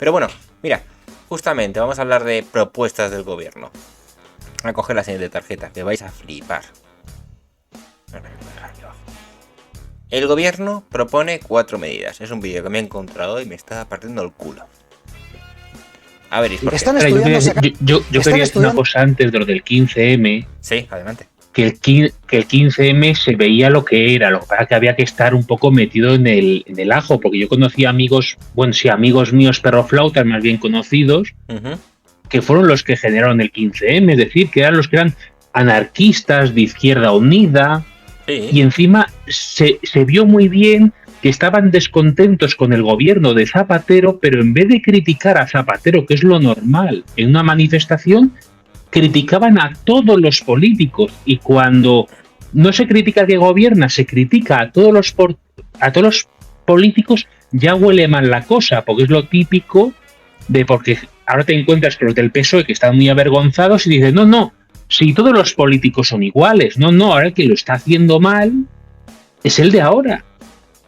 Pero bueno, mira, justamente vamos a hablar de propuestas del gobierno. Voy a coger la siguiente tarjeta, que vais a flipar. El gobierno propone 4 medidas. Es un vídeo que me he encontrado y me está partiendo el culo. A ver, ¿por qué? Están estudiando yo quería decir una cosa antes de lo del 15M. Sí, adelante. Que el 15M se veía lo que era, lo que pasa que había que estar un poco metido en el ajo, porque yo conocí amigos, bueno, sí, amigos míos perroflautas más bien conocidos, que fueron los que generaron el 15M, es decir, que eran los que eran anarquistas de Izquierda Unida, sí. Y encima se vio muy bien que estaban descontentos con el gobierno de Zapatero, pero en vez de criticar a Zapatero, que es lo normal en una manifestación, criticaban a todos los políticos, y cuando no se critica al que gobierna, se critica a todos los políticos, ya huele mal la cosa, porque es lo típico de, porque ahora te encuentras con los del PSOE que están muy avergonzados y dicen, no, si todos los políticos son iguales, no, ahora el que lo está haciendo mal es el de ahora,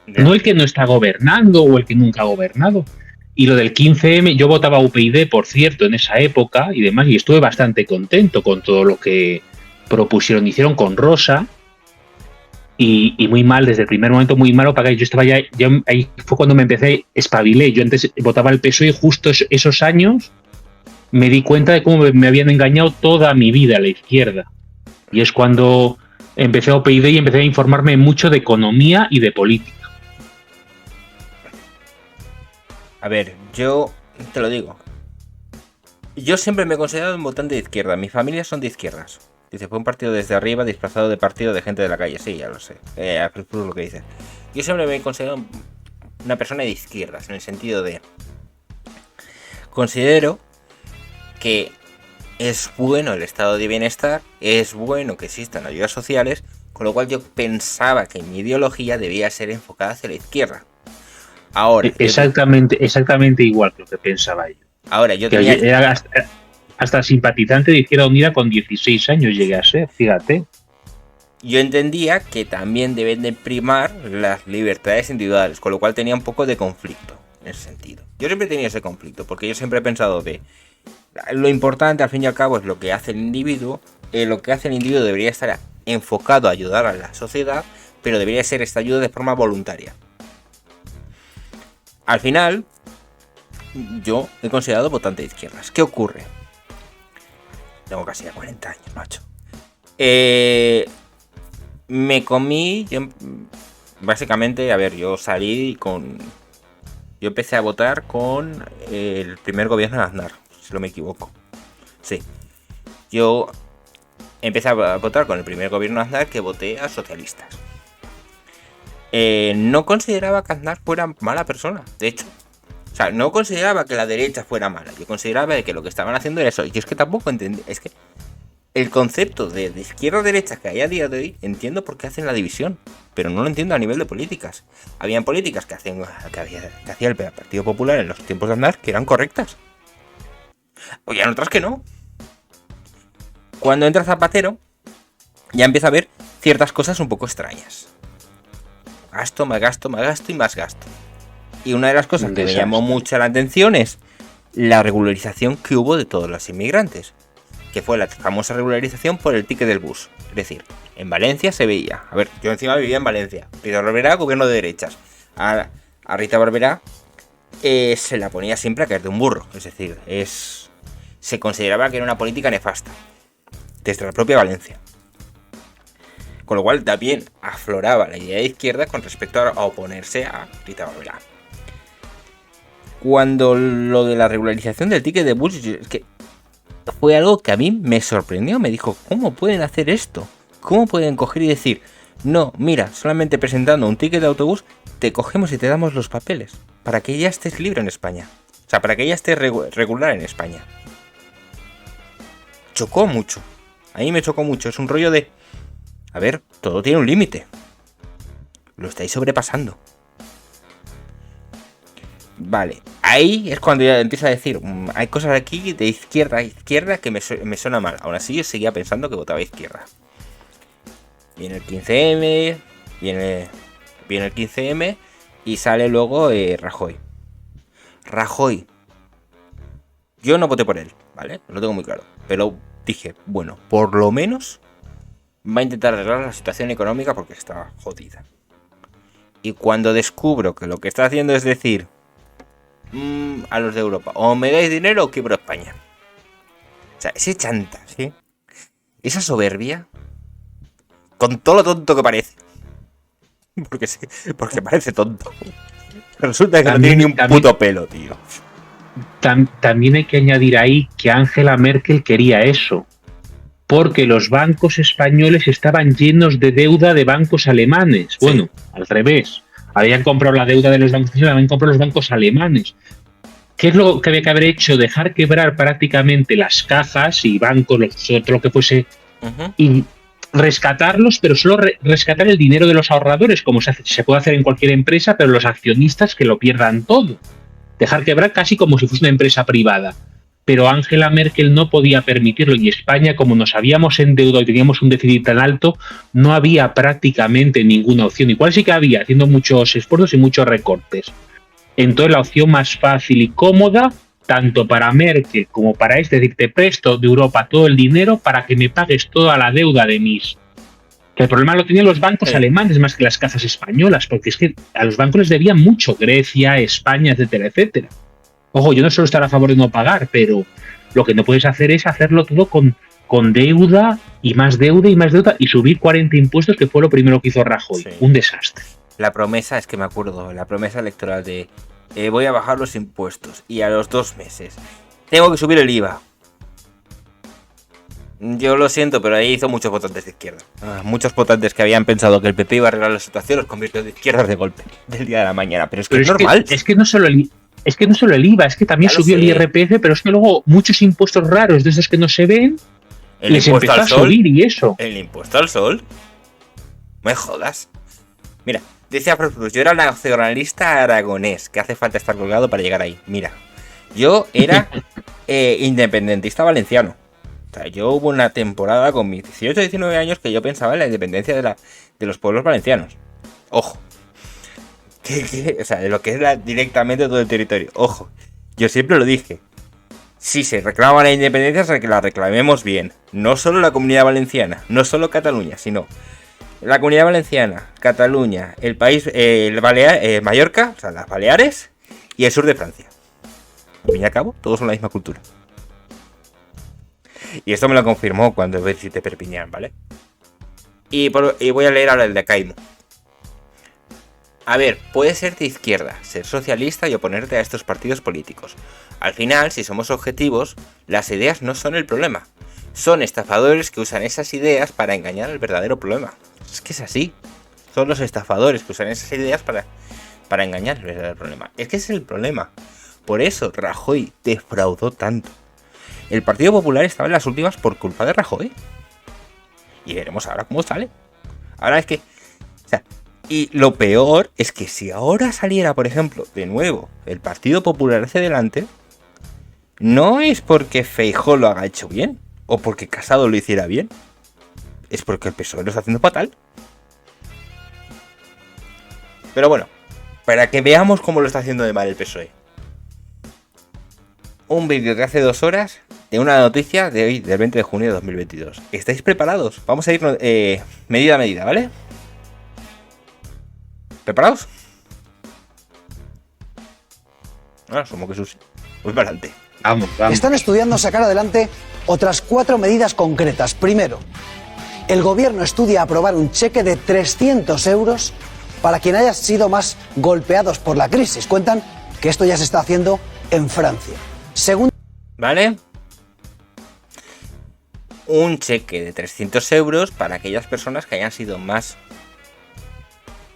no el que no está gobernando o el que nunca ha gobernado. Y lo del 15M, yo votaba UPyD, por cierto, en esa época y demás, y estuve bastante contento con todo lo que propusieron, hicieron con Rosa, y muy mal, desde el primer momento muy malo, para que yo estaba ya ahí fue cuando me empecé, espabilé. Yo antes votaba el PSOE y justo esos años me di cuenta de cómo me habían engañado toda mi vida a la izquierda. Y es cuando empecé a UPyD y empecé a informarme mucho de economía y de política. A ver, yo te lo digo. Yo siempre me he considerado un votante de izquierda. Mi familia son de izquierdas. Dice, fue un partido desde arriba disfrazado de partido de gente de la calle. Sí, ya lo sé. Es lo que dice. Yo siempre me he considerado una persona de izquierdas, en el sentido de... Considero que es bueno el estado de bienestar, es bueno que existan ayudas sociales, con lo cual yo pensaba que mi ideología debía ser enfocada hacia la izquierda. Ahora, exactamente igual que lo que pensaba yo. Ahora, yo tenía... Era hasta simpatizante de Izquierda Unida con 16 años llegué a ser, fíjate. Yo entendía que también deben de primar las libertades individuales, con lo cual tenía un poco de conflicto en ese sentido. Yo siempre he tenido ese conflicto, porque yo siempre he pensado de lo importante al fin y al cabo es lo que hace el individuo. Lo que hace el individuo debería estar enfocado a ayudar a la sociedad, pero debería ser esta ayuda de forma voluntaria. Al final, yo he considerado votante de izquierdas. ¿Qué ocurre? Tengo casi ya 40 años, macho. Me comí... básicamente, a ver, yo salí con... Yo empecé a votar con el primer gobierno de Aznar, si no me equivoco. Sí. Yo empecé a votar con el primer gobierno de Aznar, que voté a socialistas. No consideraba que Aznar fuera mala persona, de hecho. O sea, no consideraba que la derecha fuera mala. Yo consideraba que lo que estaban haciendo era eso. Y es que tampoco entendí. Es que el concepto de izquierda o derecha que hay a día de hoy, entiendo por qué hacen la división. Pero no lo entiendo a nivel de políticas. Habían políticas que hacía el Partido Popular en los tiempos de Aznar que eran correctas. O ya otras que no. Cuando entra Zapatero, ya empieza a ver ciertas cosas un poco extrañas. Gasto, más gasto, más gasto y más gasto. Y una de las cosas que me llamó mucho la atención es la regularización que hubo de todos los inmigrantes, que fue la famosa regularización por el ticket del bus. Es decir, en Valencia se veía, a ver, yo encima vivía en Valencia, Rita Barberá, gobierno de derechas. A Rita Barberá se la ponía siempre a caer de un burro, es decir, se consideraba que era una política nefasta, desde la propia Valencia. Con lo cual también afloraba la idea de izquierda con respecto a oponerse a Rita Barberá. Cuando lo de la regularización del ticket de bus, es que fue algo que a mí me sorprendió. Me dijo, ¿cómo pueden hacer esto? ¿Cómo pueden coger y decir, no, mira, solamente presentando un ticket de autobús, te cogemos y te damos los papeles para que ya estés libre en España? O sea, para que ya estés regular en España. Chocó mucho. A mí me chocó mucho. Es un rollo de... A ver, todo tiene un límite. Lo estáis sobrepasando. Vale, ahí es cuando ya empiezo a decir, hay cosas aquí de izquierda a izquierda que me suena mal. Aún así yo seguía pensando que votaba izquierda. Viene el 15M, viene el 15M y sale luego Rajoy. Rajoy Yo no voté por él, ¿vale? Lo tengo muy claro. Pero dije, bueno, por lo menos va a intentar arreglar la situación económica porque está jodida. Y cuando descubro que lo que está haciendo es decir a los de Europa, o me dais dinero o quiebro España. O sea, ese chanta, ¿sí? Esa soberbia, con todo lo tonto que parece. Porque sí, porque parece tonto. Resulta que También, no tiene ni un puto pelo, tío. También hay que añadir ahí que Angela Merkel quería eso, porque los bancos españoles estaban llenos de deuda de bancos alemanes. Sí. Bueno, al revés. Habían comprado la deuda de los bancos españoles, habían comprado los bancos alemanes. ¿Qué es lo que había que haber hecho? Dejar quebrar prácticamente las cajas y bancos, lo que fuese, y rescatarlos, pero solo rescatar el dinero de los ahorradores, como se puede hacer en cualquier empresa, pero los accionistas que lo pierdan todo. Dejar quebrar casi como si fuese una empresa privada. Pero Angela Merkel no podía permitirlo, y España, como nos habíamos endeudado y teníamos un déficit tan alto, no había prácticamente ninguna opción. Igual sí que había, haciendo muchos esfuerzos y muchos recortes. Entonces la opción más fácil y cómoda, tanto para Merkel como para es decir, te presto de Europa todo el dinero para que me pagues toda la deuda de mis... Que el problema lo tenían los bancos alemanes más que las cajas españolas, porque es que a los bancos les debían mucho, Grecia, España, etcétera, etcétera. Ojo, yo no suelo estar a favor de no pagar, pero lo que no puedes hacer es hacerlo todo con deuda y más deuda y más deuda y subir 40 impuestos, que fue lo primero que hizo Rajoy. Sí. Un desastre. La promesa, es que me acuerdo, la promesa electoral de voy a bajar los impuestos y a los 2 meses tengo que subir el IVA. Yo lo siento, pero ahí hizo muchos votantes de izquierda. Muchos votantes que habían pensado que el PP iba a arreglar la situación los convirtió de izquierdas de golpe, del día de la mañana. Pero es que es normal. Es que no solo el IVA, es que también subió el IRPF, pero es que luego muchos impuestos raros de esos que no se ven, les empezó a subir y eso. ¿El impuesto al sol? Me jodas. Mira, decía yo era nacionalista aragonés, que hace falta estar colgado para llegar ahí. Mira, yo era independentista valenciano. O sea, yo hubo una temporada con mis 18 19 años que yo pensaba en la independencia de los pueblos valencianos. Ojo. O sea, de lo que es directamente todo el territorio. Ojo, yo siempre lo dije. Si se reclama la independencia, que la reclamemos bien. No solo la Comunidad Valenciana, no solo Cataluña, sino la Comunidad Valenciana, Cataluña, el país, Mallorca, o sea, las Baleares y el sur de Francia. Al fin y al cabo, todos son la misma cultura. Y esto me lo confirmó cuando visité Perpiñán, ¿vale? Y voy a leer ahora el de Caimo. A ver, puedes ser de izquierda, ser socialista y oponerte a estos partidos políticos. Al final, si somos objetivos, las ideas no son el problema. Son estafadores que usan esas ideas para engañar al verdadero problema. Es que es así. Son los estafadores que usan esas ideas para engañar al verdadero problema. Es que ese es el problema. Por eso Rajoy defraudó tanto. El Partido Popular estaba en las últimas por culpa de Rajoy. Y veremos ahora cómo sale. Ahora es que... O sea, y lo peor es que si ahora saliera, por ejemplo, de nuevo, el Partido Popular hacia adelante, no es porque Feijóo lo haga hecho bien, o porque Casado lo hiciera bien, es porque el PSOE lo está haciendo fatal. Pero bueno, para que veamos cómo lo está haciendo de mal el PSOE. Un vídeo de hace 2 horas de una noticia de hoy, del 20 de junio de 2022. ¿Estáis preparados? Vamos a ir medida a medida, ¿vale? ¿Preparados? Asumo que Susi. Voy para adelante. Vamos. Están estudiando sacar adelante otras 4 medidas concretas. Primero, el gobierno estudia aprobar un cheque de 300 euros para quien haya sido más golpeados por la crisis. Cuentan que esto ya se está haciendo en Francia. Segundo, ¿vale? Un cheque de 300 euros para aquellas personas que hayan sido más...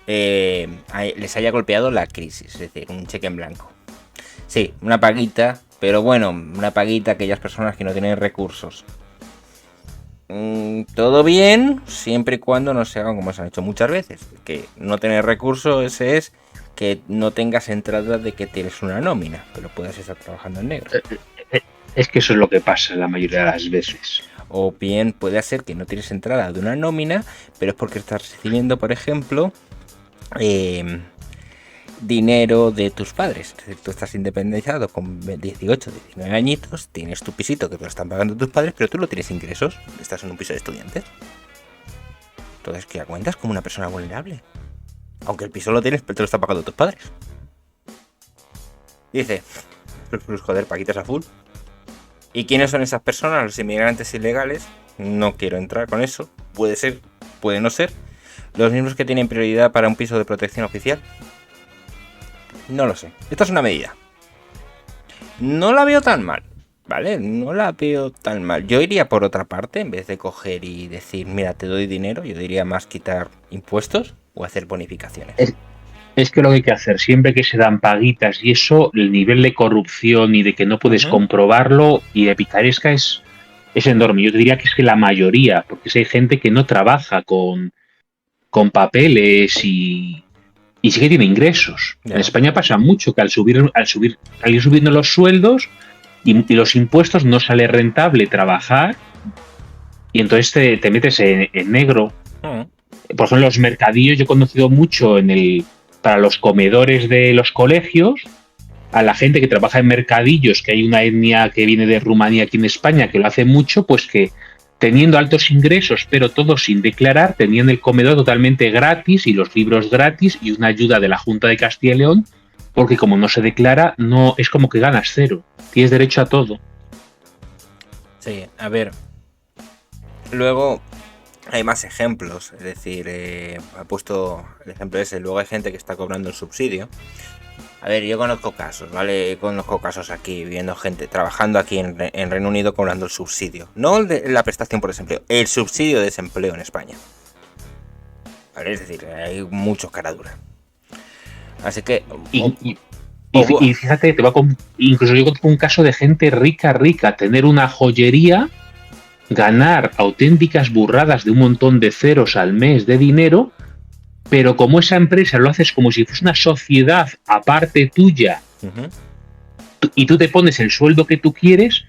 les haya golpeado la crisis, es decir, un cheque en blanco. Sí, una paguita, pero bueno, una paguita a aquellas personas que no tienen recursos. Todo bien, siempre y cuando no se hagan como se han hecho muchas veces. Que no tener recursos es que no tengas entrada de que tienes una nómina, pero puedas estar trabajando en negro. Es que eso es lo que pasa la mayoría de las veces. O bien puede ser que no tienes entrada de una nómina, pero es porque estás recibiendo, por ejemplo, dinero de tus padres. Es decir, tú estás independizado con 18, 19 añitos, tienes tu pisito que te lo están pagando tus padres, pero tú no tienes ingresos, estás en un piso de estudiantes. Entonces, ¿qué cuentas como una persona vulnerable? Aunque el piso lo tienes, pero te lo están pagando tus padres. Dice, pues joder, paquitas a full. ¿Y quiénes son esas personas? Los inmigrantes ilegales. No quiero entrar con eso. Puede ser, puede no ser. Los mismos que tienen prioridad para un piso de protección oficial. No lo sé. Esta es una medida. No la veo tan mal, ¿vale? No la veo tan mal. Yo iría por otra parte, en vez de coger y decir, mira, te doy dinero, yo diría más quitar impuestos o hacer bonificaciones. Es que lo que hay que hacer, siempre que se dan paguitas y eso, el nivel de corrupción y de que no puedes comprobarlo y de picaresca es enorme. Yo te diría que es que la mayoría, porque si hay gente que no trabaja con papeles y sí que tiene ingresos. Ya. En España pasa mucho que al ir subiendo los sueldos y los impuestos no sale rentable trabajar y entonces te metes en negro. Por ejemplo, los mercadillos, yo he conocido mucho para los comedores de los colegios, a la gente que trabaja en mercadillos, que hay una etnia que viene de Rumanía aquí en España que lo hace mucho, pues que teniendo altos ingresos, pero todos sin declarar, tenían el comedor totalmente gratis y los libros gratis y una ayuda de la Junta de Castilla y León, porque como no se declara, no es como que ganas cero. Tienes derecho a todo. Sí, a ver. Luego hay más ejemplos. Es decir, ha puesto el ejemplo ese. Luego hay gente que está cobrando el subsidio. A ver, yo conozco casos, ¿vale? Conozco casos aquí, viendo gente trabajando aquí en Reino Unido cobrando el subsidio. No la prestación por desempleo, el subsidio de desempleo en España. ¿Vale? Es decir, hay muchos cara dura. Así que... Y fíjate, incluso yo conozco un caso de gente rica, tener una joyería, ganar auténticas burradas de un montón de ceros al mes de dinero, pero como esa empresa lo haces como si fuese una sociedad aparte tuya, y tú te pones el sueldo que tú quieres,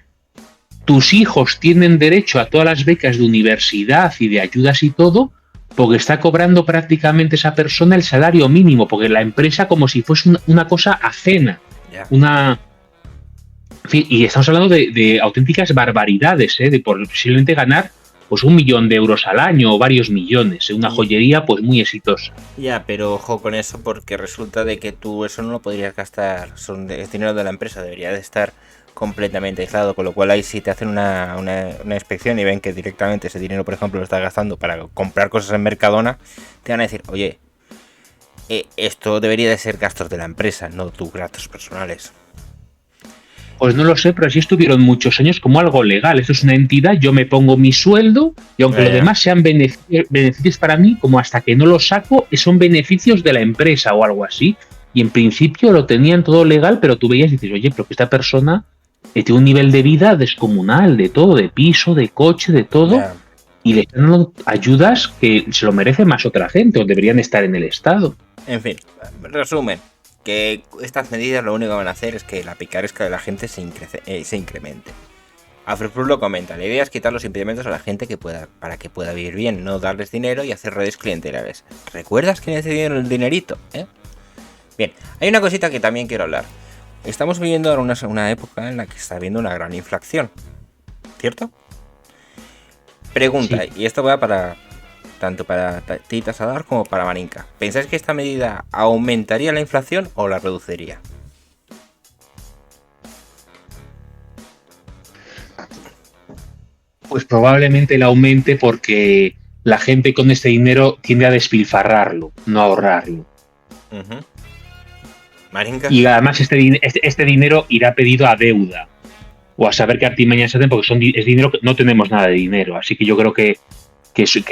tus hijos tienen derecho a todas las becas de universidad y de ayudas y todo, porque está cobrando prácticamente esa persona el salario mínimo, porque la empresa como si fuese una cosa ajena. Yeah. Y estamos hablando de auténticas barbaridades, de posiblemente ganar pues 1 millón de euros al año o varios millones, una joyería pues muy exitosa. Ya, pero ojo con eso, porque resulta de que tú eso no lo podrías gastar, es dinero de la empresa, debería de estar completamente aislado, con lo cual ahí si te hacen una inspección y ven que directamente ese dinero, por ejemplo, lo estás gastando para comprar cosas en Mercadona, te van a decir, oye, esto debería de ser gastos de la empresa, no tus gastos personales. Pues no lo sé, pero así estuvieron muchos años como algo legal. Esto es una entidad, yo me pongo mi sueldo y aunque lo demás sean beneficios para mí, como hasta que no lo saco, son beneficios de la empresa o algo así. Y en principio lo tenían todo legal, pero tú veías y dices, oye, pero que esta persona tiene un nivel de vida descomunal, de todo, de piso, de coche, de todo, y le están dando ayudas que se lo merece más otra gente o deberían estar en el Estado. En fin, resumen. Que estas medidas lo único que van a hacer es que la picaresca de la gente se incremente. Alfred lo comenta, la idea es quitar los impedimentos a la gente para que pueda vivir bien, no darles dinero y hacer redes clientelares. ¿Recuerdas quién decidieron el dinerito? Bien, hay una cosita que también quiero hablar. Estamos viviendo ahora una época en la que está habiendo una gran inflación, ¿cierto? Pregunta, sí. Y esto va tanto para ti, Tasadar, como para Marinka. ¿Pensáis que esta medida aumentaría la inflación o la reduciría? Pues probablemente la aumente porque la gente con este dinero tiende a despilfarrarlo, no a ahorrarlo. Marinka. Y además este dinero irá pedido a deuda o a saber qué artimañas hacen porque es dinero que no tenemos nada de dinero. Así que yo creo que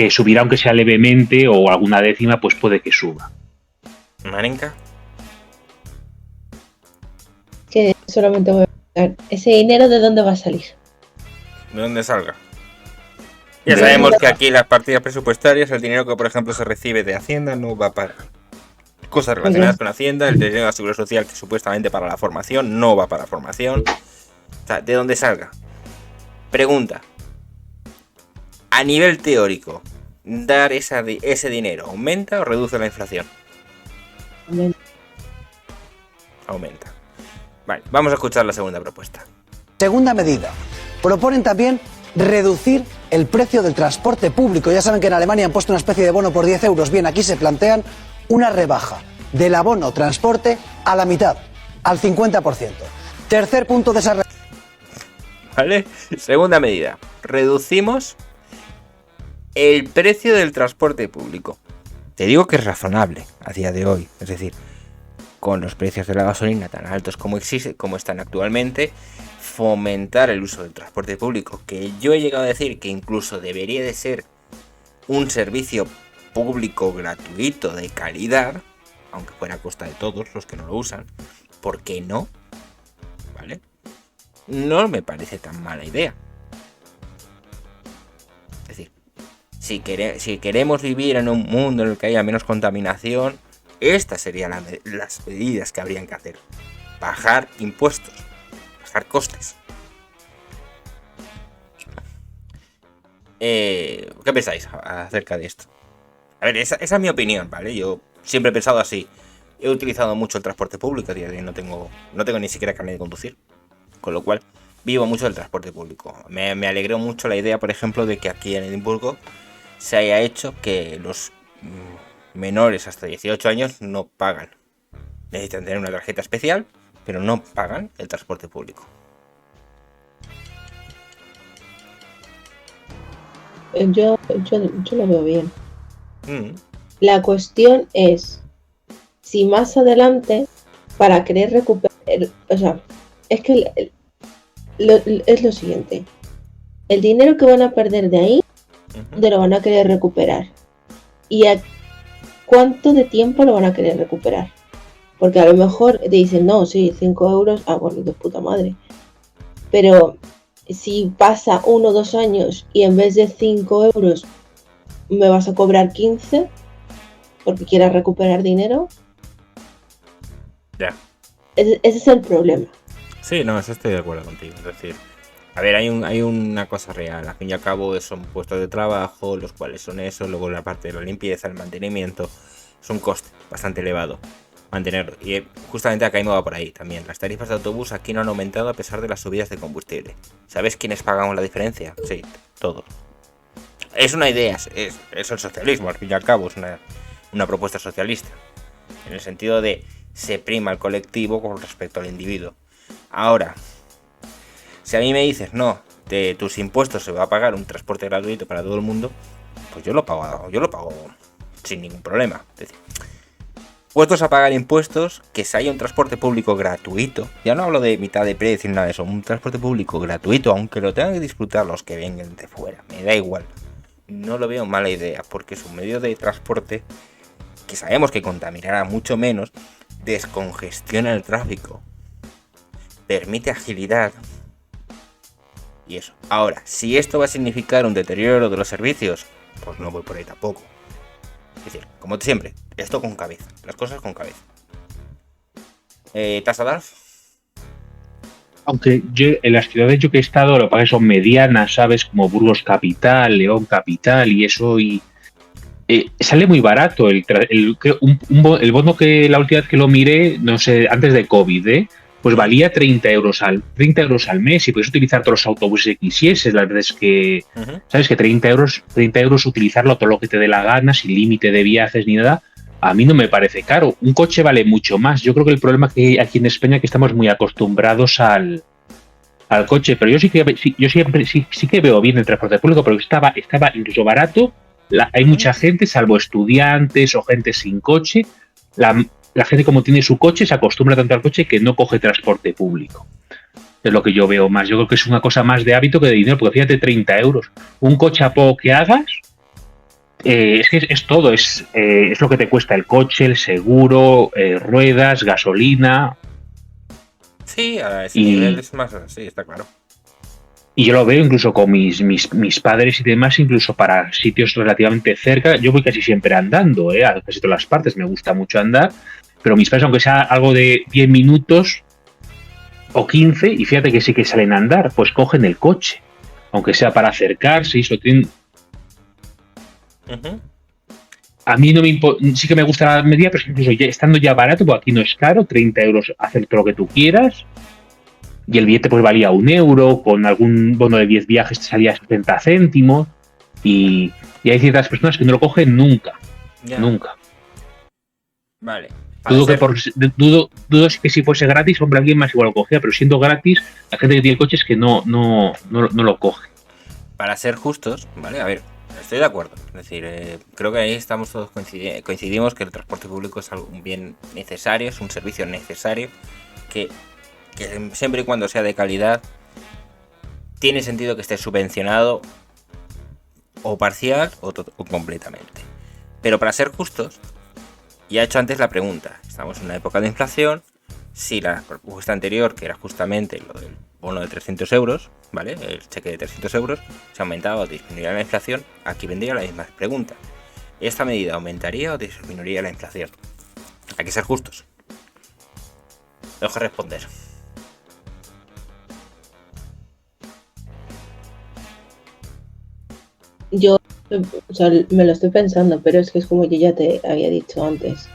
subirá aunque sea levemente o alguna décima, pues puede que suba. ¿Marinka? Que solamente voy a preguntar, ¿ese dinero de dónde va a salir? ¿De dónde salga? Ya sabemos que aquí las partidas presupuestarias, el dinero que por ejemplo se recibe de Hacienda no va para cosas relacionadas con Hacienda, el dinero de la Seguridad Social que supuestamente para la formación no va para formación. O sea, ¿de dónde salga? Pregunta. A nivel teórico, ¿dar ese dinero aumenta o reduce la inflación? aumenta. Vale, vamos a escuchar la segunda propuesta. Segunda medida. Proponen también reducir el precio del transporte público. Ya saben que en Alemania han puesto una especie de bono por 10 euros. Bien, aquí se plantean una rebaja del abono transporte a la mitad, al 50%. Tercer punto de esa... ¿Vale? Segunda medida. Reducimos el precio del transporte público. Te digo que es razonable a día de hoy. Es decir, con los precios de la gasolina tan altos como están actualmente, fomentar el uso del transporte público, que yo he llegado a decir que incluso debería de ser un servicio público gratuito de calidad, aunque fuera a costa de todos los que no lo usan. ¿Por qué no? ¿Vale? No me parece tan mala idea. Es decir, si queremos vivir en un mundo en el que haya menos contaminación, estas serían las medidas que habrían que hacer. Bajar impuestos, bajar costes. ¿Qué pensáis acerca de esto? A ver, esa es mi opinión, ¿vale? Yo siempre he pensado así. He utilizado mucho el transporte público, no tengo ni siquiera carnet de conducir. Con lo cual, vivo mucho del transporte público. Me alegró mucho la idea, por ejemplo, de que aquí en Edimburgo se haya hecho que los menores hasta 18 años no pagan. Necesitan tener una tarjeta especial, pero no pagan el transporte público. Yo lo veo bien. La cuestión es si más adelante, para querer recuperar, o sea, es que es lo siguiente: el dinero que van a perder de ahí, de lo van a querer recuperar. ¿Y a cuánto de tiempo lo van a querer recuperar? Porque a lo mejor te dicen, no, sí, 5 euros, bueno, de puta madre. Pero si pasa 1 o 2 años y en vez de 5 euros me vas a cobrar 15 porque quieras recuperar dinero. Ya. Ese es el problema. Sí, no, eso estoy de acuerdo contigo. Es decir, a ver, hay una cosa real. Al fin y al cabo son puestos de trabajo, los cuales son eso. Luego la parte de la limpieza, el mantenimiento. Es un coste bastante elevado mantenerlo. Y justamente acá me va por ahí también. Las tarifas de autobús aquí no han aumentado a pesar de las subidas de combustible. ¿Sabes quiénes pagamos la diferencia? Sí, todos. Es una idea, es el socialismo, al fin y al cabo. Es una propuesta socialista. En el sentido de se prima el colectivo con respecto al individuo. Ahora, si a mí me dices, no, de tus impuestos se va a pagar un transporte gratuito para todo el mundo, pues yo lo pago sin ningún problema. Es decir, puestos a pagar impuestos, que se haya un transporte público gratuito. Ya no hablo de mitad de precio ni nada de eso, un transporte público gratuito, aunque lo tengan que disfrutar los que vengan de fuera, me da igual. No lo veo mala idea, porque es un medio de transporte que sabemos que contaminará mucho menos, descongestiona el tráfico, permite agilidad y eso. Ahora, si esto va a significar un deterioro de los servicios, pues no voy por ahí tampoco. Es decir, como siempre, esto con cabeza, las cosas con cabeza. ¿Tasa DARF? Aunque yo en las ciudades yo que he estado, lo que pasa es que son medianas, ¿sabes? Como Burgos Capital, León Capital y eso, y sale muy barato el bono que la última vez que lo miré, no sé, antes de COVID, pues valía 30 euros al mes y puedes utilizar todos los autobuses que quisieses. La verdad es que, ¿sabes? Que 30 euros utilizarlo todo lo que te dé la gana, sin límite de viajes ni nada, a mí no me parece caro. Un coche vale mucho más. Yo creo que el problema es que aquí en España que estamos muy acostumbrados al coche, pero yo sí que veo bien el transporte público, porque estaba incluso barato. Hay mucha gente, salvo estudiantes o gente sin coche. La gente, como tiene su coche, se acostumbra tanto al coche que no coge transporte público. Es lo que yo veo más. Yo creo que es una cosa más de hábito que de dinero, porque fíjate, 30 euros. Un coche a poco que hagas, es que es todo. Es lo que te cuesta el coche, el seguro, ruedas, gasolina. Sí, a ese nivel es más así, está claro. Y yo lo veo incluso con mis padres y demás, incluso para sitios relativamente cerca. Yo voy casi siempre andando, a casi todas las partes, me gusta mucho andar. Pero mis padres, aunque sea algo de 10 minutos o 15, y fíjate que sí que salen a andar, pues cogen el coche. Aunque sea para acercarse y eso tienen... a mí no me sí que me gusta la medida, pero incluso ya, estando ya barato, porque aquí no es caro, 30 euros, hacer todo lo que tú quieras. Y el billete pues valía 1 euro, con algún bono de 10 viajes te salía 70 céntimos. Y hay ciertas personas que no lo cogen nunca. Ya. Nunca. Vale. Dudo que si fuese gratis, hombre, alguien más igual lo cogía, pero siendo gratis, la gente que tiene el coche es que no lo coge. Para ser justos, ¿vale? A ver, estoy de acuerdo. Es decir, creo que ahí estamos todos coincidimos que el transporte público es un bien necesario, es un servicio necesario, que siempre y cuando sea de calidad, tiene sentido que esté subvencionado o parcial o completamente. Pero para ser justos, ya he hecho antes la pregunta. Estamos en una época de inflación. Si la propuesta anterior, que era justamente lo del bono de 300 euros, ¿vale? El cheque de 300 euros, se aumentaba o disminuiría la inflación, aquí vendría la misma pregunta. ¿Esta medida aumentaría o disminuiría la inflación? Hay que ser justos. Dejo responder. Yo, o sea, me lo estoy pensando, pero es que es como yo ya te había dicho antes.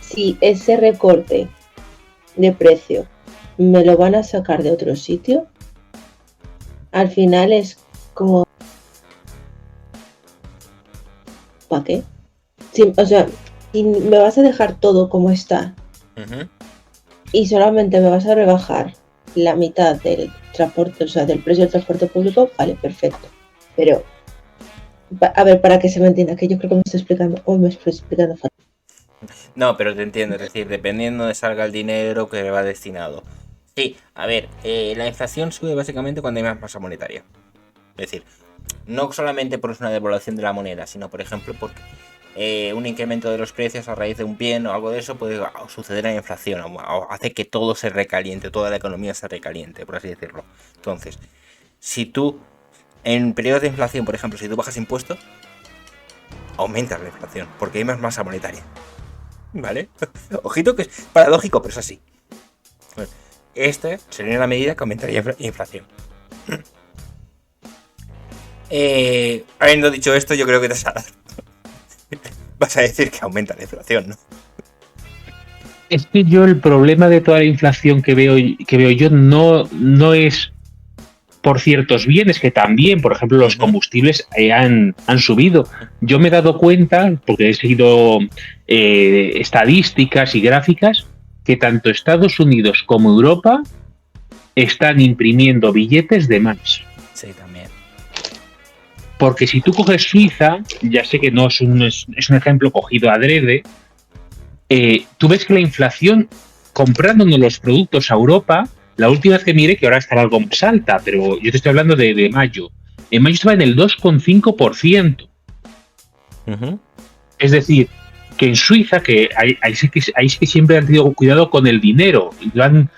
Si ese recorte de precio me lo van a sacar de otro sitio, al final es como... ¿Para qué? Sí, o sea, si me vas a dejar todo como está y solamente me vas a rebajar la mitad del transporte, o sea, del precio del transporte público, vale, perfecto. Pero, a ver, para que se me entienda, que yo creo que me estoy explicando fatal. No, pero te entiendo, es decir, dependiendo de salga el dinero que va destinado. Sí, a ver, la inflación sube básicamente cuando hay más masa monetaria. Es decir, no solamente por una devaluación de la moneda, sino por ejemplo porque un incremento de los precios a raíz de un bien o algo de eso puede suceder en la inflación, o hace que todo se recaliente, toda la economía se recaliente, por así decirlo. Entonces, si tú, en periodos de inflación, por ejemplo, si tú bajas impuestos, aumentas la inflación, porque hay más masa monetaria. ¿Vale? Ojito que es paradójico, pero es así. Esta sería una medida que aumentaría inflación. Habiendo dicho esto, yo creo que vas a decir que aumenta la inflación, ¿no? Es que yo el problema de toda la inflación que veo yo no es por ciertos bienes, que también, por ejemplo, los combustibles han subido. Yo me he dado cuenta, porque he seguido estadísticas y gráficas, que tanto Estados Unidos como Europa están imprimiendo billetes de más. Sí, también. Porque si tú coges Suiza, ya sé que no es un ejemplo cogido adrede, tú ves que la inflación, comprándonos los productos a Europa, la última vez que miré, que ahora estará algo más alta, pero yo te estoy hablando de mayo. En mayo estaba en el 2,5%. Es decir, que en Suiza, que ahí sí que siempre han tenido cuidado con el dinero. Lo han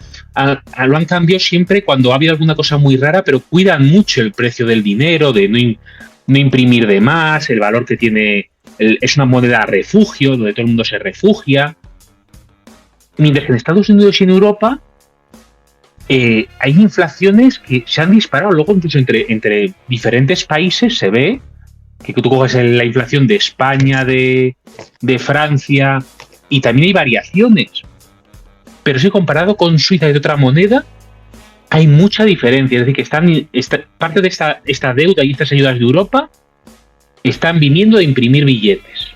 cambiado siempre cuando ha habido alguna cosa muy rara, pero cuidan mucho el precio del dinero, de no imprimir de más, el valor que tiene. Es una moneda refugio, donde todo el mundo se refugia. Mientras que en Estados Unidos y en Europa hay inflaciones que se han disparado. Luego, incluso entre diferentes países se ve que tú coges la inflación de España, de Francia, y también hay variaciones. Pero si comparado con Suiza y de otra moneda, hay mucha diferencia. Es decir, que parte de esta deuda y estas ayudas de Europa están viniendo de imprimir billetes.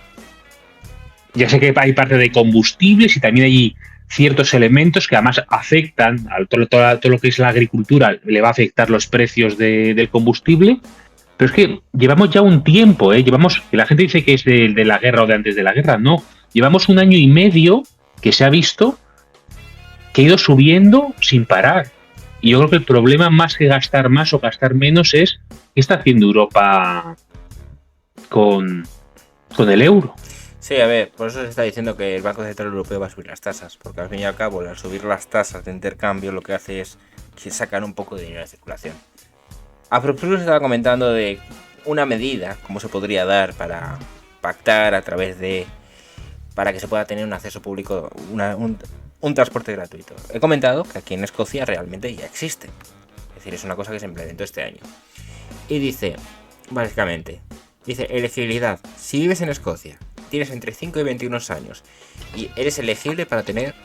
Ya sé que hay parte de combustibles y también hay ciertos elementos que además afectan a todo lo que es la agricultura, le va a afectar los precios del combustible. Pero es que llevamos ya un tiempo, que la gente dice que es de la guerra o de antes de la guerra. No, llevamos 1 año y medio que se ha visto que ha ido subiendo sin parar. Y yo creo que el problema, más que gastar más o gastar menos, es qué está haciendo Europa con el euro. Sí, a ver, por eso se está diciendo que el Banco Central Europeo va a subir las tasas, porque al fin y al cabo, al subir las tasas de intercambio, lo que hace es que sacan un poco de dinero de circulación. A propósito, se estaba comentando de una medida, cómo se podría dar para pactar para que se pueda tener un acceso público, un transporte gratuito. He comentado que aquí en Escocia realmente ya existe. Es decir, es una cosa que se implementó este año. Y dice, básicamente, elegibilidad. Si vives en Escocia tienes entre 5 y 21 años y eres elegible para tener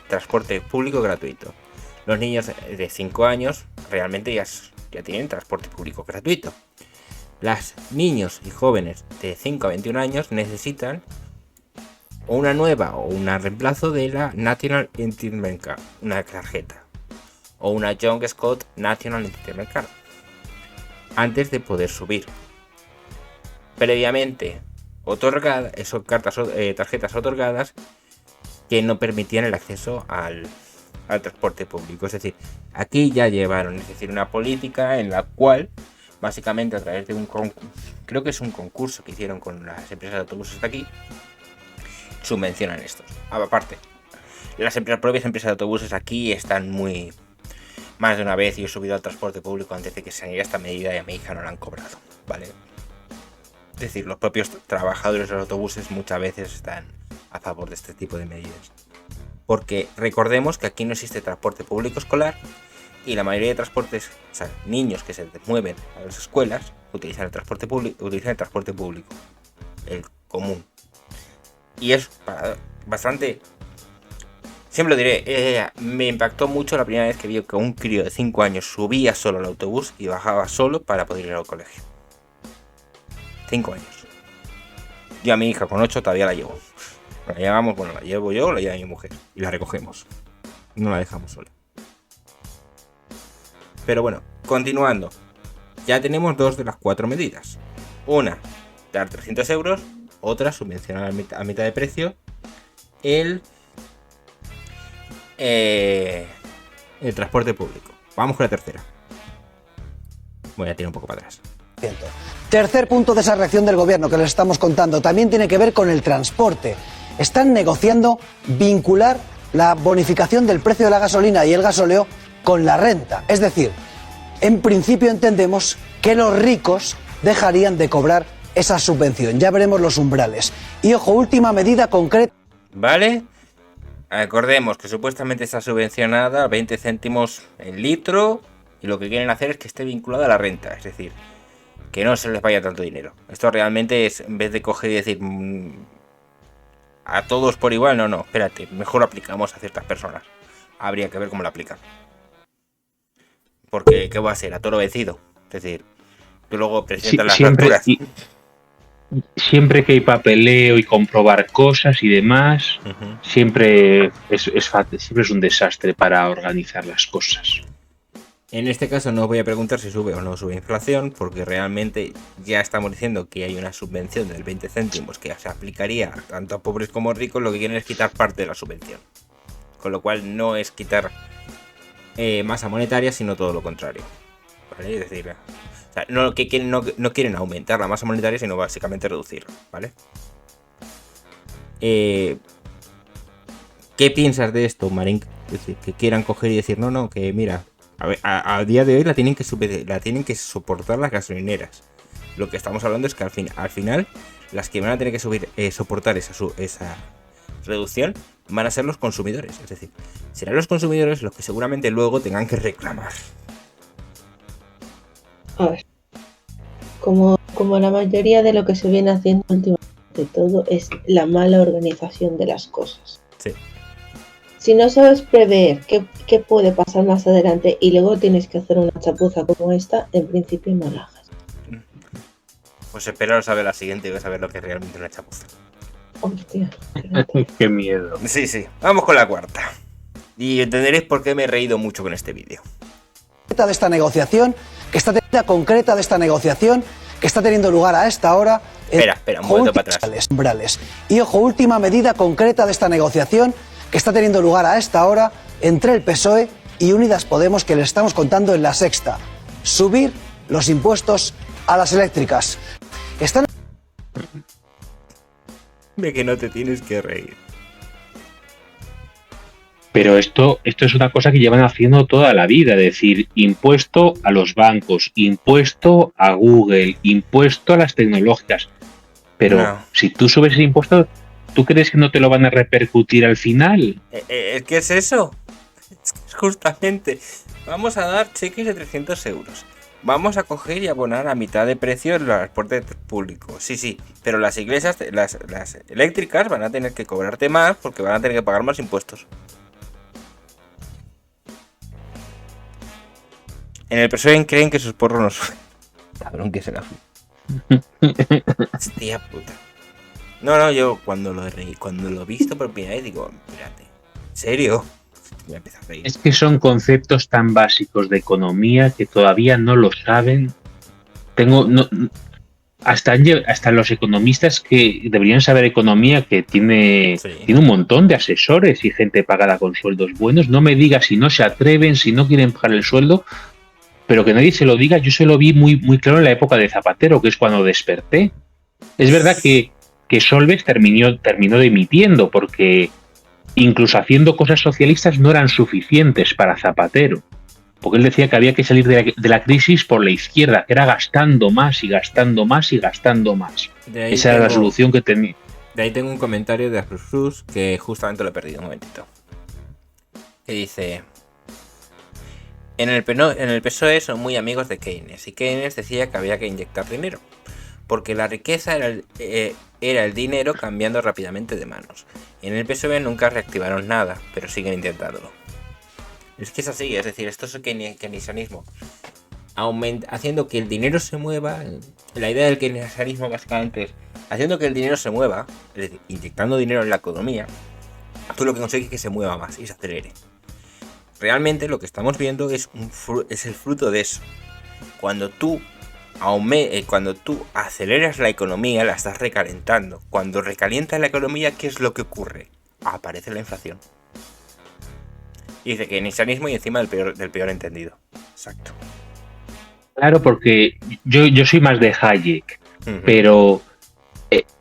transporte público gratuito. Los niños de 5 años realmente ya tienen transporte público gratuito. Los niños y jóvenes de 5 a 21 años necesitan una nueva o un reemplazo de la National Entitlement Card, una tarjeta, o una John Scott National Entitlement Card, antes de poder subir. Previamente otorgadas, son tarjetas otorgadas que no permitían el acceso al transporte público. Es decir, aquí ya llevaron, una política en la cual básicamente a través de creo que es un concurso que hicieron con las empresas de autobuses de aquí, subvencionan estos. Aparte, las propias empresas de autobuses aquí están muy... Más de una vez yo he subido al transporte público antes de que saliera esta medida y a mi hija no la han cobrado, ¿vale? Es decir, los propios trabajadores de los autobuses muchas veces están a favor de este tipo de medidas. Porque recordemos que aquí no existe transporte público escolar y la mayoría de transportes, o sea, niños que se mueven a las escuelas utilizan el transporte público, el común. Y es bastante... Siempre lo diré, me impactó mucho la primera vez que vi que un crío de 5 años subía solo al autobús y bajaba solo para poder ir al colegio. 5 años. Yo a mi hija con 8 todavía la llevo. La llevamos, bueno, la llevo yo o la lleva mi mujer. Y la recogemos. No la dejamos sola. Pero bueno, continuando. Ya tenemos 2 de las 4 medidas. Una, dar 300 euros. Otra, subvencionar a mitad de precio el transporte público. Vamos con la tercera. Voy a tirar un poco para atrás. Tercer punto de esa reacción del gobierno que les estamos contando también tiene que ver con el transporte. Están negociando vincular la bonificación del precio de la gasolina y el gasóleo con la renta. Es decir, en principio entendemos que los ricos dejarían de cobrar esa subvención. Ya veremos los umbrales. Y ojo, última medida concreta. ¿Vale? Acordemos que supuestamente está subvencionada a 20 céntimos el litro y lo que quieren hacer es que esté vinculada a la renta. Es decir, que no se les vaya tanto dinero. Esto realmente es, en vez de coger y decir a todos por igual, no, espérate, mejor lo aplicamos a ciertas personas. Habría que ver cómo lo aplican. Porque, ¿qué va a ser? A toro vencido. Es decir, tú luego presentas las facturas. Siempre que hay papeleo y comprobar cosas y demás, siempre es un desastre para organizar las cosas. En este caso no os voy a preguntar si sube o no sube inflación, porque realmente ya estamos diciendo que hay una subvención del 20 céntimos que se aplicaría tanto a pobres como a ricos. Lo que quieren es quitar parte de la subvención. Con lo cual no es quitar masa monetaria, sino todo lo contrario. ¿Vale? Es decir, o sea, no quieren aumentar la masa monetaria, sino básicamente reducirla, ¿vale? ¿Qué piensas de esto, Marink? Es decir, que quieran coger y decir, no, que mira, a día de hoy la tienen que soportar las gasolineras. Lo que estamos hablando es que al final las que van a tener que soportar esa reducción van a ser los consumidores. Es decir, serán los consumidores los que seguramente luego tengan que reclamar. A ver, como la mayoría de lo que se viene haciendo últimamente, todo es la mala organización de las cosas. Sí. Si no sabes prever qué puede pasar más adelante y luego tienes que hacer una chapuza como esta, en principio no la hagas. Pues esperaros a ver la siguiente y vais a ver lo que es realmente una chapuza. Hostia, qué miedo. Sí. Vamos con la cuarta. Y entenderéis por qué me he reído mucho con este vídeo. De esta negociación, concreta de esta negociación que está teniendo lugar a esta hora. Espera, un momento para atrás. Umbrales. Y ojo, última medida concreta de esta negociación que está teniendo lugar a esta hora entre el PSOE y Unidas Podemos, que les estamos contando en La Sexta. Subir los impuestos a las eléctricas. De que no te tienes que reír. Pero esto es una cosa que llevan haciendo toda la vida, es decir, impuesto a los bancos, impuesto a Google, impuesto a las tecnológicas. Pero no. Si tú subes el impuesto, ¿tú crees que no te lo van a repercutir al final? ¿Qué es eso? Es justamente, vamos a dar cheques de 300 euros. vamos a coger y abonar a mitad de precio el transporte público. Sí, pero las iglesias, las eléctricas van a tener que cobrarte más porque van a tener que pagar más impuestos. En el PSOE creen que sus porros no son... Cabrón, que será. Hostia puta. No, yo cuando lo he visto por primera vez digo, espérate, ¿en serio? Me empieza a reír. Es que son conceptos tan básicos de economía que todavía no lo saben. Hasta los economistas que deberían saber economía, que tiene un montón de asesores y gente pagada con sueldos buenos. No me digas si no se atreven, si no quieren pagar el sueldo, pero que nadie se lo diga. Yo se lo vi muy, muy claro en la época de Zapatero, que es cuando desperté. Es verdad que Solbes terminó dimitiendo, porque incluso haciendo cosas socialistas no eran suficientes para Zapatero, porque él decía que había que salir de la crisis por la izquierda, que era gastando más y gastando más y gastando más. Esa era la solución que tenía. De ahí tengo un comentario de Asprus que justamente lo he perdido un momentito. Que dice: en el PSOE son muy amigos de Keynes, y Keynes decía que había que inyectar dinero, porque la riqueza era el dinero cambiando rápidamente de manos. Y en el PSOE nunca reactivaron nada, pero siguen intentándolo. Es que es así, es decir, esto es el keynesianismo. Haciendo que el dinero se mueva. La idea del keynesianismo básicamente es haciendo que el dinero se mueva, es decir, inyectando dinero en la economía, tú lo que consigues es que se mueva más y se acelere. Realmente lo que estamos viendo es el fruto de eso. Cuando tú aceleras la economía, la estás recalentando. Cuando recalientas la economía, ¿qué es lo que ocurre? Aparece la inflación. Y dice keynesianismo y encima del peor entendido. Exacto. Claro, porque yo soy más de Hayek, pero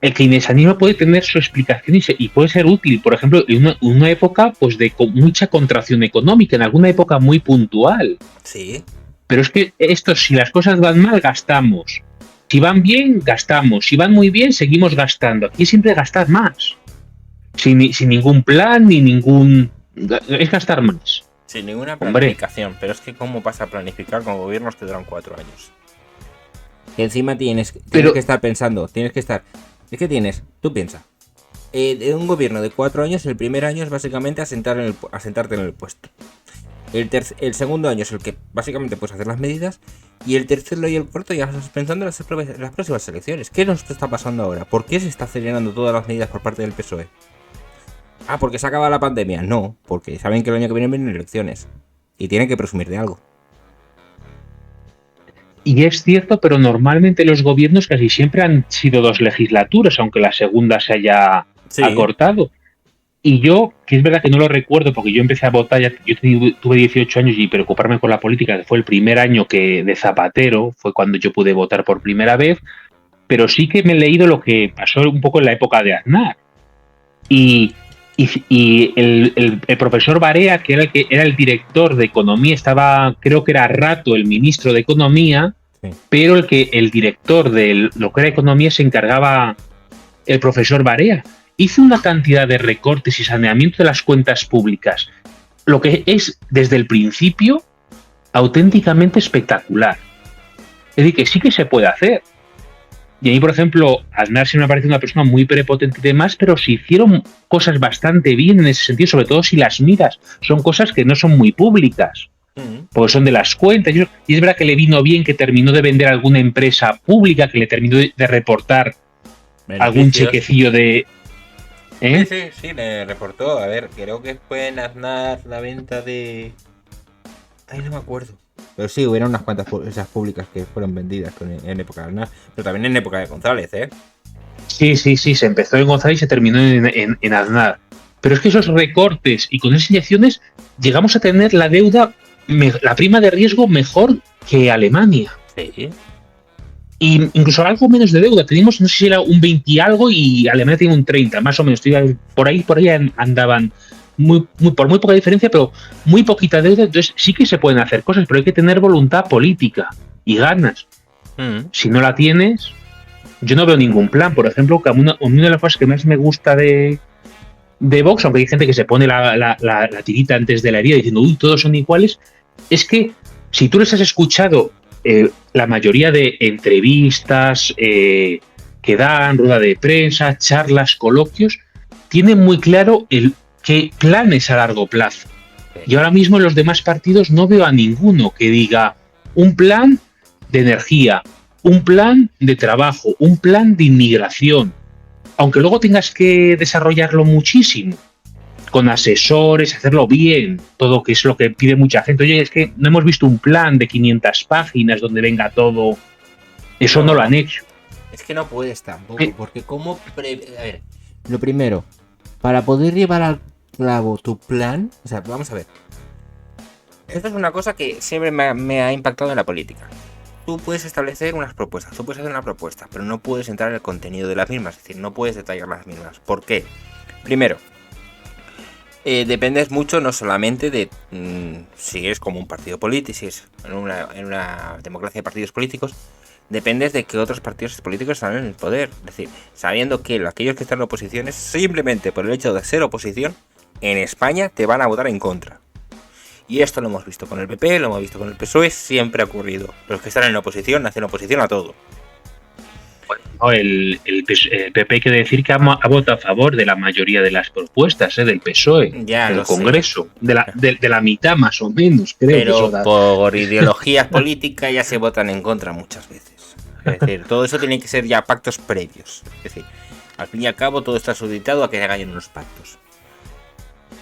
el keynesianismo puede tener su explicación y puede ser útil, por ejemplo, en una época pues de mucha contracción económica, en alguna época muy puntual. Sí. Pero es que si las cosas van mal, gastamos. Si van bien, gastamos. Si van muy bien, seguimos gastando. Aquí siempre gastar más. Sin ningún plan, ni ningún... Es gastar más. Sin ninguna planificación. Hombre. Pero es que ¿cómo vas a planificar con gobiernos que duran 4 años? Y encima tienes que estar pensando, tú piensas. Un gobierno de 4 años, el primer año es básicamente asentarte en el puesto. El segundo año es el que básicamente puedes hacer las medidas. Y el tercero y el cuarto ya estás pensando en las próximas elecciones. ¿Qué nos está pasando ahora? ¿Por qué se está acelerando todas las medidas por parte del PSOE? ¿Porque se acaba la pandemia? No, porque saben que el año que viene vienen elecciones. Y tienen que presumir de algo. Y es cierto, pero normalmente los gobiernos casi siempre han sido 2 legislaturas, aunque la segunda se haya acortado. Y yo, que es verdad que no lo recuerdo porque yo empecé a votar, tuve 18 años y preocuparme con la política, que fue el primer año de Zapatero, fue cuando yo pude votar por primera vez, pero sí que me he leído lo que pasó un poco en la época de Aznar. Y el profesor Barea, que era el director de Economía, creo que era rato el ministro de Economía, pero el director de lo que era Economía se encargaba el profesor Barea. Hizo una cantidad de recortes y saneamiento de las cuentas públicas, lo que es, desde el principio, auténticamente espectacular. Es decir, que sí que se puede hacer. Y a mí, por ejemplo, Aznar sí me parece una persona muy prepotente y demás, pero se hicieron cosas bastante bien en ese sentido, sobre todo si las miras. Son cosas que no son muy públicas, porque son de las cuentas. Y es verdad que le vino bien que terminó de vender alguna empresa pública, que le terminó de reportar algún chequecillo de... Sí, le reportó. A ver, creo que fue en Aznar la venta de... Ay, no me acuerdo. Pero sí, hubieron unas cuantas esas públicas que fueron vendidas en época de Aznar. Pero también en época de González, ¿eh? Sí, se empezó en González y se terminó en Aznar. Pero es que esos recortes y con esas inyecciones llegamos a tener la deuda, la prima de riesgo mejor que Alemania. Sí. Y incluso algo menos de deuda. Teníamos, no sé si era un 20 y algo y Alemania tenía un 30, más o menos. Por ahí andaban por muy poca diferencia, pero muy poquita deuda. Entonces sí que se pueden hacer cosas, pero hay que tener voluntad política y ganas. Si no la tienes, yo no veo ningún plan. Por ejemplo, una de las cosas que más me gusta de Vox, aunque hay gente que se pone la tirita antes de la herida diciendo, uy, todos son iguales, es que si tú les has escuchado la mayoría de entrevistas que dan, rueda de prensa, charlas, coloquios, tienen muy claro qué planes a largo plazo. Y ahora mismo en los demás partidos no veo a ninguno que diga un plan de energía, un plan de trabajo, un plan de inmigración, aunque luego tengas que desarrollarlo muchísimo, con asesores, hacerlo bien, todo que es lo que pide mucha gente. Oye, es que no hemos visto un plan de 500 páginas donde venga todo. Eso no lo han hecho. Es que no puedes tampoco, porque como... A ver, lo primero, para poder llevar al cabo tu plan... O sea, vamos a ver. Esto es una cosa que siempre me ha impactado en la política. Tú puedes establecer unas propuestas, tú puedes hacer una propuesta, pero no puedes entrar en el contenido de las mismas, es decir, no puedes detallar las mismas. ¿Por qué? Primero, dependes mucho no solamente de si eres como un partido político, si es en una democracia de partidos políticos, dependes de que otros partidos políticos están en el poder. Es decir, sabiendo que aquellos que están en oposición, simplemente por el hecho de ser oposición, en España te van a votar en contra. Y esto lo hemos visto con el PP, lo hemos visto con el PSOE, siempre ha ocurrido. Los que están en oposición hacen oposición a todo. No, el PP hay que decir que ha votado a favor de la mayoría de las propuestas del PSOE, del Congreso, de la mitad más o menos, creo. Pero que por ideologías políticas ya se votan en contra muchas veces. Es decir, todo eso tiene que ser ya pactos previos. Es decir, al fin y al cabo todo está supeditado a que se hagan unos pactos.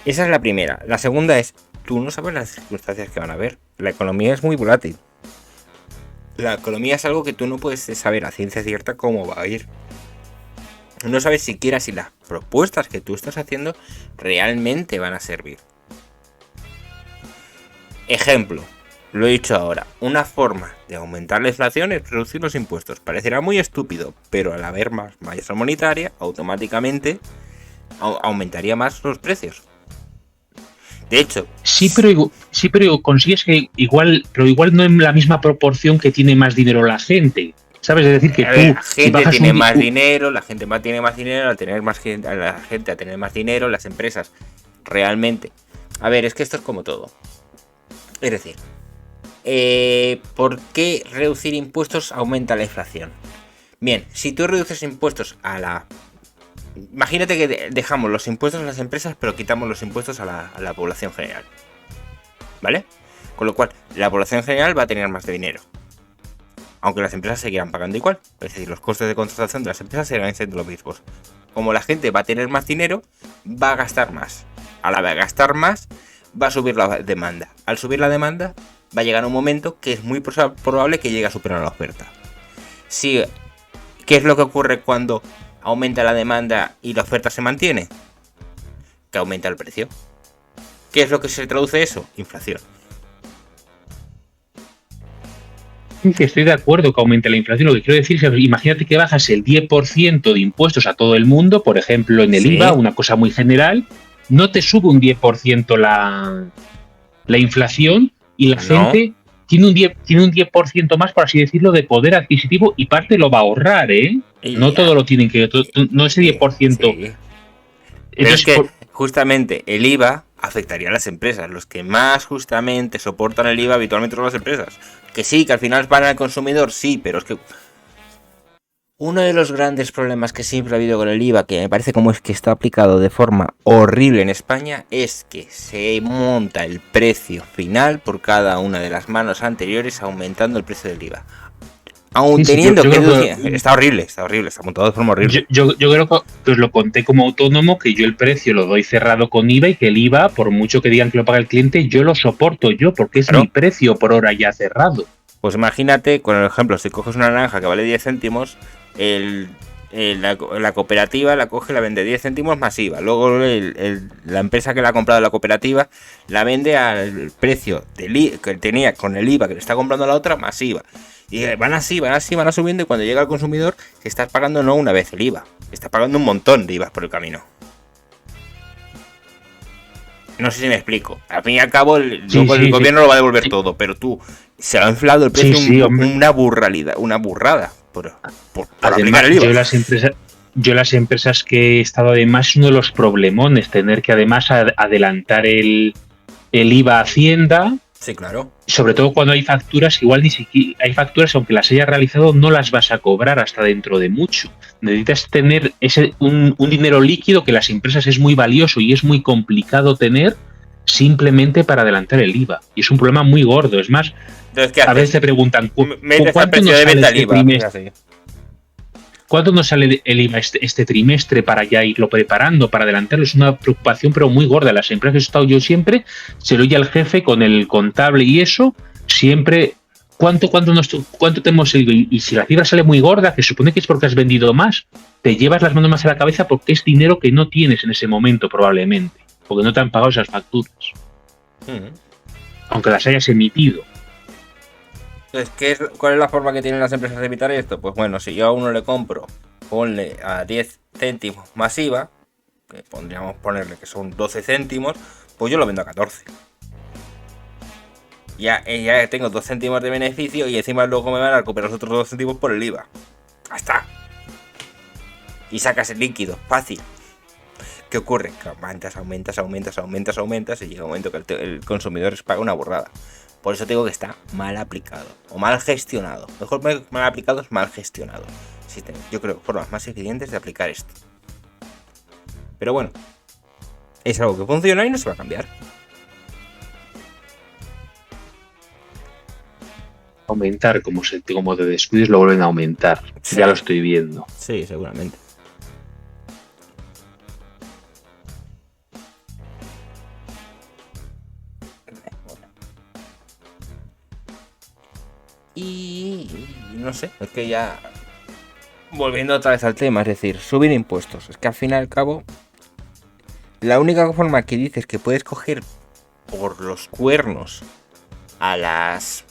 Esa es la primera. La segunda es, tú no sabes las circunstancias que van a haber. La economía es muy volátil. La economía es algo que tú no puedes saber a ciencia cierta cómo va a ir. No sabes siquiera si las propuestas que tú estás haciendo realmente van a servir. Ejemplo, lo he dicho ahora. Una forma de aumentar la inflación es reducir los impuestos. Parecerá muy estúpido, pero al haber más masa monetaria, automáticamente aumentaría más los precios. De hecho, sí, pero consigues que igual no en la misma proporción que tiene más dinero la gente. ¿Sabes? Es decir, que la gente tiene más dinero, la gente tiene más dinero, al tener más gente, la gente a tener más dinero, las empresas realmente. A ver, es que esto es como todo. Es decir, ¿por qué reducir impuestos aumenta la inflación? Bien, si tú reduces impuestos a la... Imagínate que dejamos los impuestos a las empresas, pero quitamos los impuestos a la población general. ¿Vale? Con lo cual, la población general va a tener más de dinero. Aunque las empresas seguirán pagando igual. Es decir, los costes de contratación de las empresas seguirán siendo los mismos. Como la gente va a tener más dinero, va a gastar más. A la de gastar más, va a subir la demanda. Al subir la demanda, va a llegar un momento que es muy probable que llegue a superar la oferta. ¿Qué es lo que ocurre cuando aumenta la demanda y la oferta se mantiene? Que aumenta el precio. ¿Qué es lo que se traduce eso? Inflación. Que estoy de acuerdo que aumente la inflación. Lo que quiero decir es que imagínate que bajas el 10% de impuestos a todo el mundo, por ejemplo en el IVA, una cosa muy general, no te sube un 10% la inflación y la gente tiene un 10% más, por así decirlo, de poder adquisitivo y parte lo va a ahorrar, ¿eh? No todo lo tienen que... No ese 10%. Sí. Entonces, es que justamente el IVA afectaría a las empresas. Los que más justamente soportan el IVA habitualmente son las empresas. Que sí, que al final van al consumidor, sí, pero es que... Uno de los grandes problemas que siempre ha habido con el IVA, que me parece como es que está aplicado de forma horrible en España, es que se monta el precio final por cada una de las manos anteriores, aumentando el precio del IVA. Aún teniendo que... Está horrible, está montado de forma horrible. Yo creo que os lo conté como autónomo, que yo el precio lo doy cerrado con IVA y que el IVA, por mucho que digan que lo paga el cliente, yo lo soporto porque es mi precio por hora ya cerrado. Pues imagínate, con el ejemplo, si coges una naranja que vale 10 céntimos, la cooperativa la coge y la vende 10 céntimos más IVA. Luego la empresa que la ha comprado la cooperativa la vende al precio que tenía con el IVA que le está comprando a la otra más IVA. Y van subiendo, y cuando llega al consumidor se está pagando no una vez el IVA, está pagando un montón de IVA por el camino. No sé si me explico. Al fin y al cabo el gobierno lo va a devolver todo, pero se ha inflado el precio una burrada por aplicar el IVA. Yo las empresas que he estado, además, es uno de los problemones tener que además adelantar el IVA a Hacienda. Sí, claro. Sobre todo cuando hay facturas, igual ni siquiera hay facturas, aunque las hayas realizado, no las vas a cobrar hasta dentro de mucho. Necesitas tener un dinero líquido que las empresas es muy valioso y es muy complicado tener simplemente para adelantar el IVA. Y es un problema muy gordo. Es más, a veces te preguntan, ¿cuánto nos sale este trimestre? ¿Cuánto nos sale el IVA este trimestre para ya irlo preparando, para adelantarlo? Es una preocupación, pero muy gorda. Las empresas que he estado yo siempre, se lo oye al jefe con el contable y eso, siempre, ¿cuánto tenemos el IVA? Y si la cifra sale muy gorda, que supone que es porque has vendido más, te llevas las manos más a la cabeza porque es dinero que no tienes en ese momento probablemente, porque no te han pagado esas facturas. Aunque las hayas emitido. Entonces, ¿cuál es la forma que tienen las empresas de evitar esto? Pues bueno, si yo a uno le compro, ponle a 10 céntimos más IVA, que podríamos ponerle que son 12 céntimos, pues yo lo vendo a 14. Ya tengo 2 céntimos de beneficio y encima luego me van a recuperar los otros 2 céntimos por el IVA. ¡Ya está! Y sacas el líquido, fácil. ¿Qué ocurre? Que aumentas y llega un momento que el consumidor paga una burrada. Por eso te digo que está mal aplicado o mal gestionado. Mejor mal aplicado es mal gestionado. Existen, yo creo, formas más eficientes de aplicar esto. Pero bueno, es algo que funciona y no se va a cambiar. Aumentar, como te descuides, lo vuelven a aumentar. Sí. Ya lo estoy viendo. Sí, seguramente. Y no sé, es que ya volviendo otra vez al tema, es decir, subir impuestos. Es que al fin y al cabo, la única forma que dices que puedes coger por los cuernos a las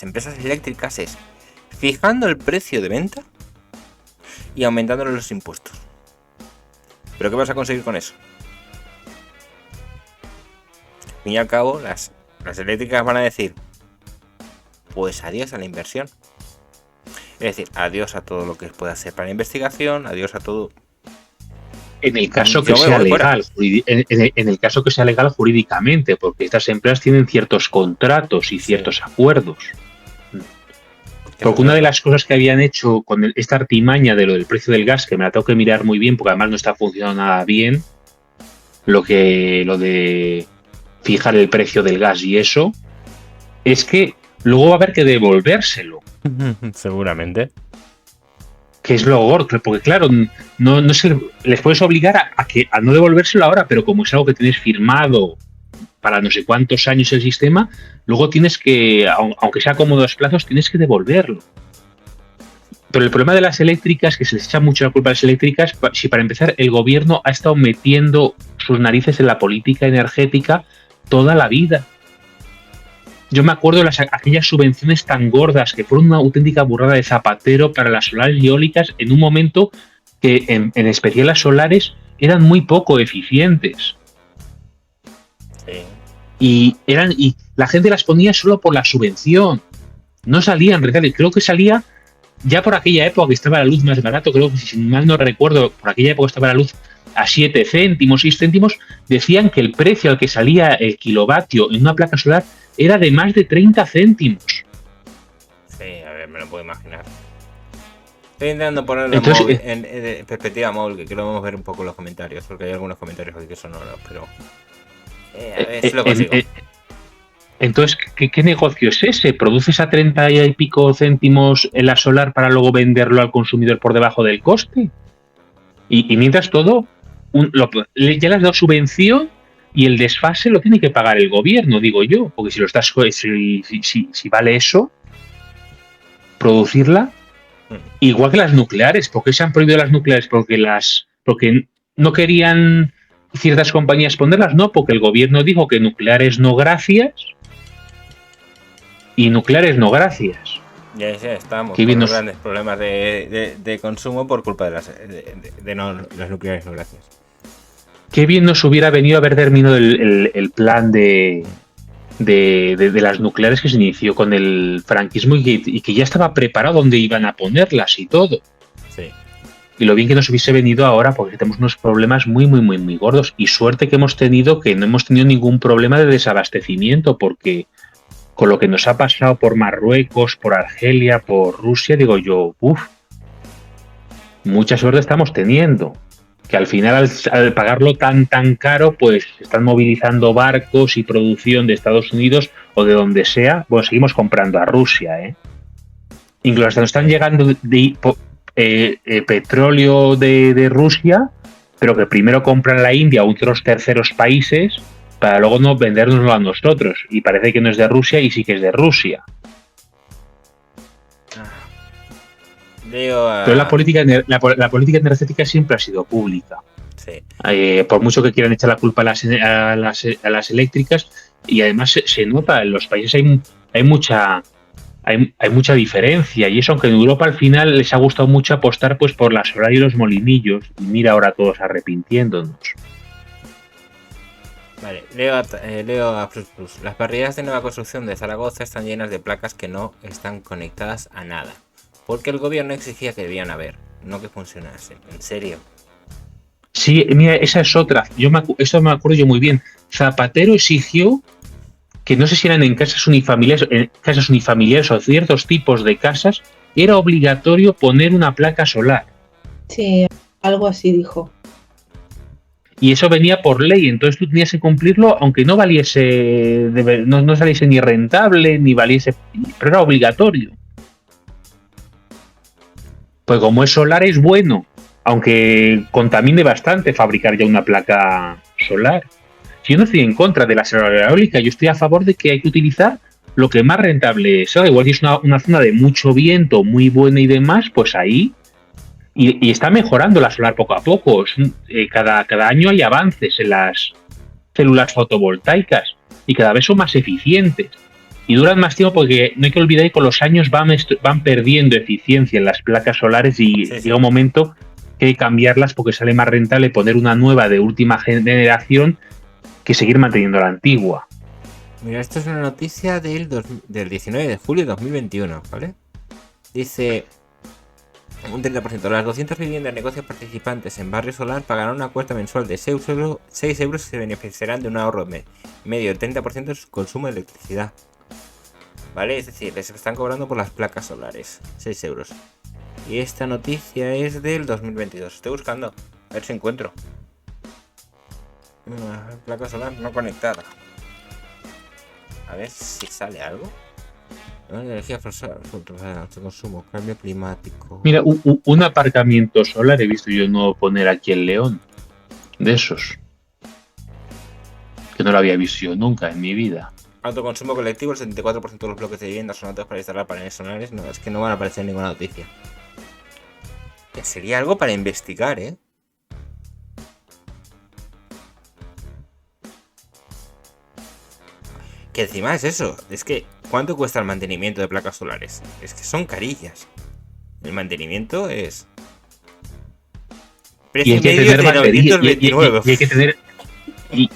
empresas eléctricas es fijando el precio de venta y aumentándole los impuestos. ¿Pero qué vas a conseguir con eso? Al fin y al cabo, las eléctricas van a decir: pues adiós a la inversión. Es decir, adiós a todo lo que pueda hacer para la investigación, adiós a todo. En el caso que sea legal, en el caso que sea legal jurídicamente, porque estas empresas tienen ciertos contratos y ciertos acuerdos. Porque una de las cosas que habían hecho con esta artimaña de lo del precio del gas, que me la tengo que mirar muy bien, porque además no está funcionando nada bien, lo de fijar el precio del gas y eso, es que luego va a haber que devolvérselo. Seguramente. Que es lo gordo, porque claro, no se les puedes obligar a no devolvérselo ahora, pero como es algo que tienes firmado para no sé cuántos años el sistema, luego tienes que, aunque sea cómodos plazos, tienes que devolverlo. Pero el problema de las eléctricas, que se les echa mucho la culpa a las eléctricas, si para empezar el gobierno ha estado metiendo sus narices en la política energética toda la vida. Yo me acuerdo de aquellas subvenciones tan gordas que fueron una auténtica burrada de Zapatero para las solares y eólicas en un momento que en especial las solares eran muy poco eficientes. Sí. Y la gente las ponía solo por la subvención. No salían rentables. Creo que salía ya por aquella época que estaba la luz más barato. Creo que, si mal no recuerdo, por aquella época estaba la luz a 7 céntimos, 6 céntimos. Decían que el precio al que salía el kilovatio en una placa solar era de más de 30 céntimos. Sí, a ver, me lo puedo imaginar. Estoy intentando ponerlo en perspectiva móvil, que quiero ver un poco los comentarios, porque hay algunos comentarios aquí que son sonoros, pero a ver si lo consigo. Entonces, ¿qué negocio es ese? ¿Produces a 30 y pico céntimos en la solar para luego venderlo al consumidor por debajo del coste? Y mientras todo, ya le has dado subvención y el desfase lo tiene que pagar el gobierno, digo yo, porque si vale eso, producirla, igual que las nucleares. ¿Por qué se han prohibido las nucleares? Porque no querían ciertas compañías ponerlas, no, porque el gobierno dijo que nucleares no gracias y nucleares no gracias. Ya estamos con los grandes problemas de consumo por culpa de las nucleares no gracias. Qué bien nos hubiera venido haber terminado el plan de las nucleares que se inició con el franquismo y que ya estaba preparado donde iban a ponerlas y todo. Sí. Y lo bien que nos hubiese venido ahora, porque tenemos unos problemas muy, muy, muy, muy gordos. Y suerte que hemos tenido, que no hemos tenido ningún problema de desabastecimiento, porque con lo que nos ha pasado por Marruecos, por Argelia, por Rusia, digo yo, mucha suerte estamos teniendo. Que al final, al pagarlo tan caro, pues están movilizando barcos y producción de Estados Unidos o de donde sea. Bueno, seguimos comprando a Rusia, ¿eh? Incluso hasta nos están llegando petróleo de Rusia, pero que primero compran la India u otros terceros países para luego no vendérnoslo a nosotros. Y parece que no es de Rusia y sí que es de Rusia. Pero la política energética siempre ha sido pública. Sí. Por mucho que quieran echar la culpa a las eléctricas, y además se nota, en los países hay mucha diferencia, y eso, aunque en Europa al final les ha gustado mucho apostar pues por la solar y los molinillos, y mira ahora todos arrepintiéndonos. Vale, leo a Plus. Las parrillas de nueva construcción de Zaragoza están llenas de placas que no están conectadas a nada, porque el gobierno exigía que debían haber, no que funcionasen. ¿En serio? Sí, mira, esa es otra. Esto me acuerdo yo muy bien. Zapatero exigió que, no sé si eran en casas unifamiliares o ciertos tipos de casas, era obligatorio poner una placa solar. Sí, algo así dijo. Y eso venía por ley, entonces tú tenías que cumplirlo, aunque no valiese, no saliese ni rentable, ni valiese, pero era obligatorio. Pues como es solar, es bueno, aunque contamine bastante fabricar ya una placa solar. Yo no estoy en contra de la solar eólica, yo estoy a favor de que hay que utilizar lo que más rentable es. Igual si es una zona de mucho viento, muy buena y demás, pues ahí. Y está mejorando la solar poco a poco. Cada año hay avances en las células fotovoltaicas y cada vez son más eficientes. Y duran más tiempo, porque no hay que olvidar que con los años van perdiendo eficiencia en las placas solares y llega un momento que hay que cambiarlas porque sale más rentable poner una nueva de última generación que seguir manteniendo la antigua. Mira, esto es una noticia del 19 de julio de 2021, ¿vale? Dice: un 30% de las 200 viviendas de negocios participantes en Barrio Solar pagarán una cuota mensual de 6 euros y se beneficiarán de un ahorro medio del 30% de su consumo de electricidad. ¿Vale? Es decir, les están cobrando por las placas solares 6 euros. Y esta noticia es del 2022. Estoy buscando, a ver si encuentro una placa solar no conectada. A ver si sale algo. Energía forzada, consumo, cambio climático. Mira, un aparcamiento solar he visto yo no poner aquí en León. De esos. Que no lo había visto yo nunca en mi vida. Autoconsumo colectivo, el 74% de los bloques de vivienda son aptos para instalar paneles solares. No, es que no van a aparecer ninguna noticia. Que sería algo para investigar, ¿eh? Que encima es eso. Es que, ¿cuánto cuesta el mantenimiento de placas solares? Es que son carillas. El mantenimiento es... precio medio de 929. Y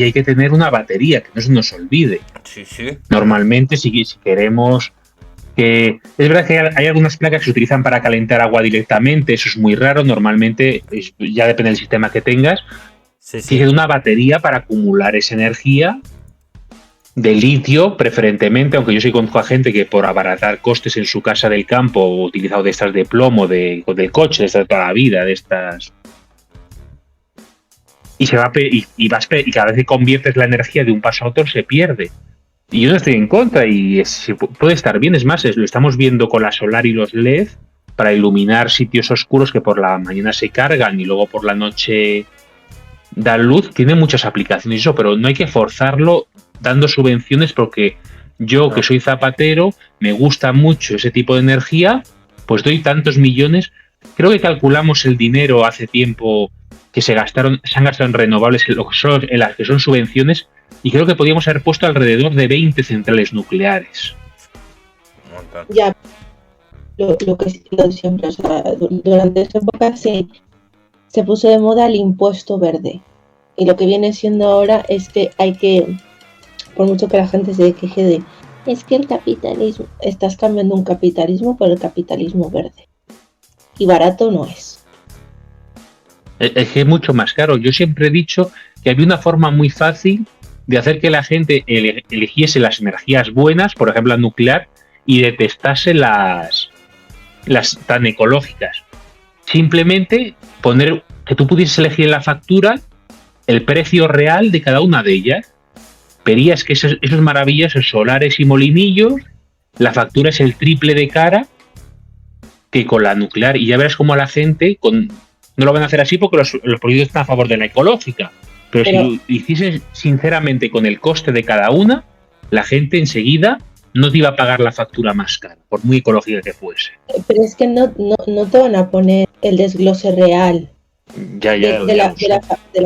hay que tener una batería, que no se nos olvide. Sí, sí. Normalmente, si queremos que... Es verdad que hay algunas placas que se utilizan para calentar agua directamente, eso es muy raro. Normalmente, ya depende del sistema que tengas. Sí, sí. Tienes una batería para acumular esa energía de litio, preferentemente, aunque yo sí conozco a gente que por abaratar costes en su casa del campo ha utilizado de estas de plomo, del coche, de estas de toda la vida, de estas... Y cada vez que conviertes la energía de un paso a otro se pierde. Y yo no estoy en contra y puede estar bien. Es más, lo estamos viendo con la solar y los LED para iluminar sitios oscuros que por la mañana se cargan y luego por la noche dan luz. Tiene muchas aplicaciones eso, pero no hay que forzarlo dando subvenciones, porque yo, que soy zapatero, me gusta mucho ese tipo de energía, pues doy tantos millones. Creo que calculamos el dinero hace tiempo que se han gastado en renovables en las que son subvenciones, y creo que podríamos haber puesto alrededor de 20 centrales nucleares. Ya, lo que siempre, o sea, durante esa época se puso de moda el impuesto verde, y lo que viene siendo ahora es que hay que, por mucho que la gente se queje de, es que el capitalismo, estás cambiando un capitalismo por el capitalismo verde, y barato no es. Es que es mucho más caro. Yo siempre he dicho que había una forma muy fácil de hacer que la gente eligiese las energías buenas, por ejemplo la nuclear, y detestase las tan ecológicas. Simplemente poner que tú pudieses elegir en la factura el precio real de cada una de ellas. Verías que esos maravillosos solares y molinillos, la factura es el triple de cara que con la nuclear. Y ya verás cómo a la gente no lo van a hacer así porque los políticos están a favor de la ecológica. Pero si lo hiciesen sinceramente con el coste de cada una, la gente enseguida no te iba a pagar la factura más cara, por muy ecológica que fuese. Pero es que no te van a poner el desglose real de la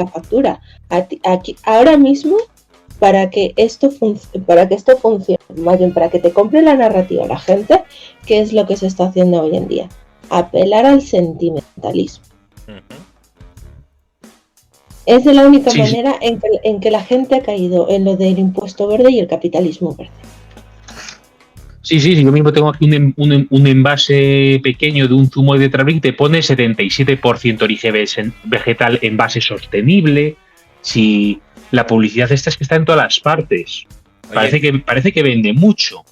factura. Aquí, ahora mismo, para que esto funcione, más bien para que te compre la narrativa la gente, ¿qué es lo que se está haciendo hoy en día? Apelar al sentimentalismo. Es de la única manera en que la gente ha caído en lo del impuesto verde y el capitalismo verde. Sí, yo mismo tengo aquí un envase pequeño de un zumo de Tetrabric que te pone 77% origen vegetal, envase sostenible. Si la publicidad esta es que está en todas las partes. Oye, parece que vende mucho.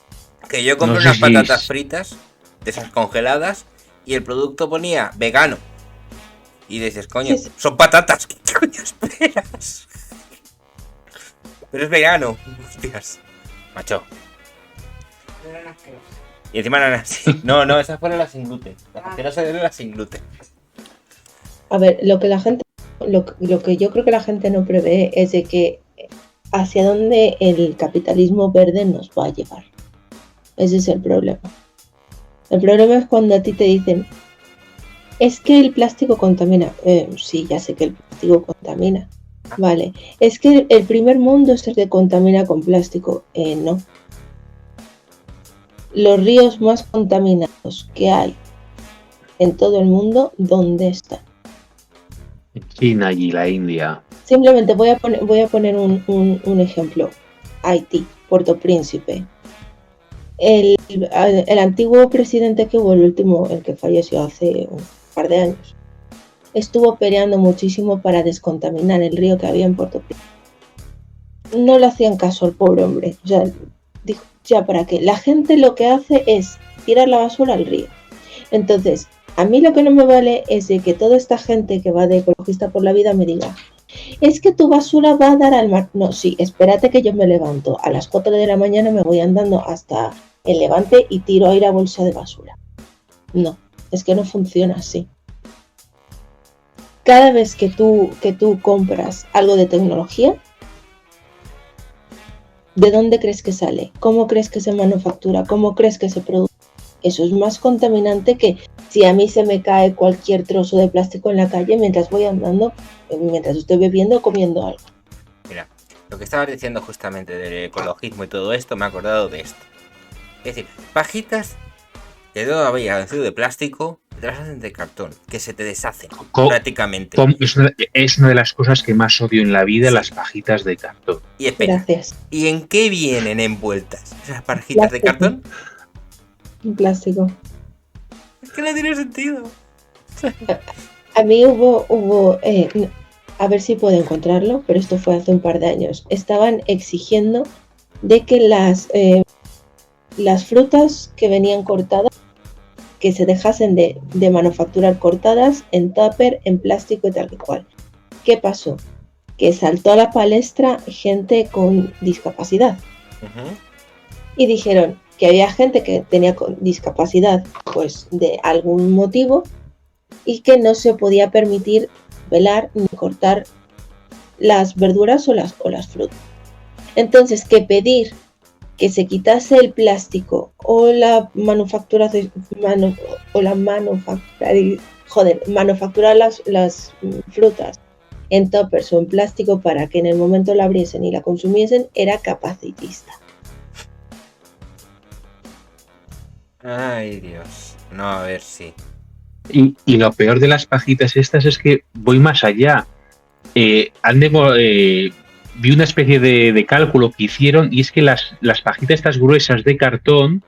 Que yo compré unas patatas fritas, de esas congeladas, y el producto ponía vegano. Y dices, coño, son patatas, ¿qué coño esperas? Pero es vegano, hostias. Macho. Y encima eran así. No, esas fueron las sin gluten. Las asquerosas eran las sin gluten. A ver, lo que yo creo que la gente no prevé es de que hacia dónde el capitalismo verde nos va a llevar. Ese es el problema. El problema es cuando a ti te dicen, es que el plástico contamina. Sí, ya sé que el plástico contamina. Vale. Es que el primer mundo es el que contamina con plástico. No. Los ríos más contaminados que hay en todo el mundo, ¿dónde están? China y la India. Simplemente voy a poner un ejemplo. Haití, Puerto Príncipe. El antiguo presidente que hubo, el último, el que falleció hace un par de años, estuvo peleando muchísimo para descontaminar el río que había en Puerto Príncipe. No le hacían caso al pobre hombre. O sea, dijo, ya para qué. La gente lo que hace es tirar la basura al río. Entonces, a mí lo que no me vale es de que toda esta gente que va de ecologista por la vida me diga, es que tu basura va a dar al mar. No, sí, espérate que yo me levanto a las 4 de la mañana, me voy andando hasta el Levante y tiro ahí la bolsa de basura. No, es que no funciona así. Cada vez que tú compras algo de tecnología, ¿de dónde crees que sale? ¿Cómo crees que se manufactura? ¿Cómo crees que se produce? Eso es más contaminante que si a mí se me cae cualquier trozo de plástico en la calle mientras voy andando, mientras estoy bebiendo o comiendo algo. Mira, lo que estabas diciendo justamente del ecologismo y todo esto, me he acordado de esto. Es decir, pajitas que todavía han sido de plástico, te las hacen de cartón, que se te deshacen prácticamente. Es una de las cosas que más odio en la vida, sí. Las pajitas de cartón. Y espera, gracias. ¿Y en qué vienen envueltas esas pajitas de cartón? En plástico. Es que no tiene sentido. A mí hubo a ver si puedo encontrarlo, pero esto fue hace un par de años. Estaban exigiendo de que las frutas que venían cortadas, que se dejasen de manufacturar cortadas en tupper, en plástico y tal que cual. ¿Qué pasó? Que saltó a la palestra gente con discapacidad. Uh-huh. Y dijeron que había gente que tenía discapacidad, pues de algún motivo, y que no se podía permitir pelar ni cortar las verduras o las frutas. Entonces, que pedir que se quitase el plástico o la manufactura manufacturar las frutas en toppers o en plástico para que en el momento la abriesen y la consumiesen, era capacitista. Ay, Dios. No, a ver si. Y lo peor de las pajitas estas es que voy más allá. Vi una especie de cálculo que hicieron y es que las pajitas estas gruesas de cartón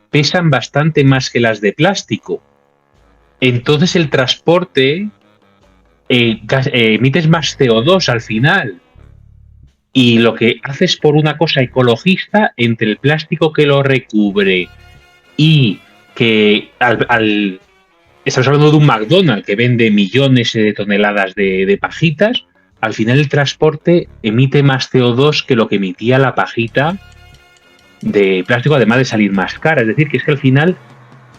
pesan bastante más que las de plástico. Entonces el transporte emites más CO2 al final. Y lo que haces por una cosa ecologista, entre el plástico que lo recubre y que estamos hablando de un McDonald's que vende millones de toneladas de pajitas, al final el transporte emite más CO2 que lo que emitía la pajita de plástico, además de salir más cara. Es decir, que es que al final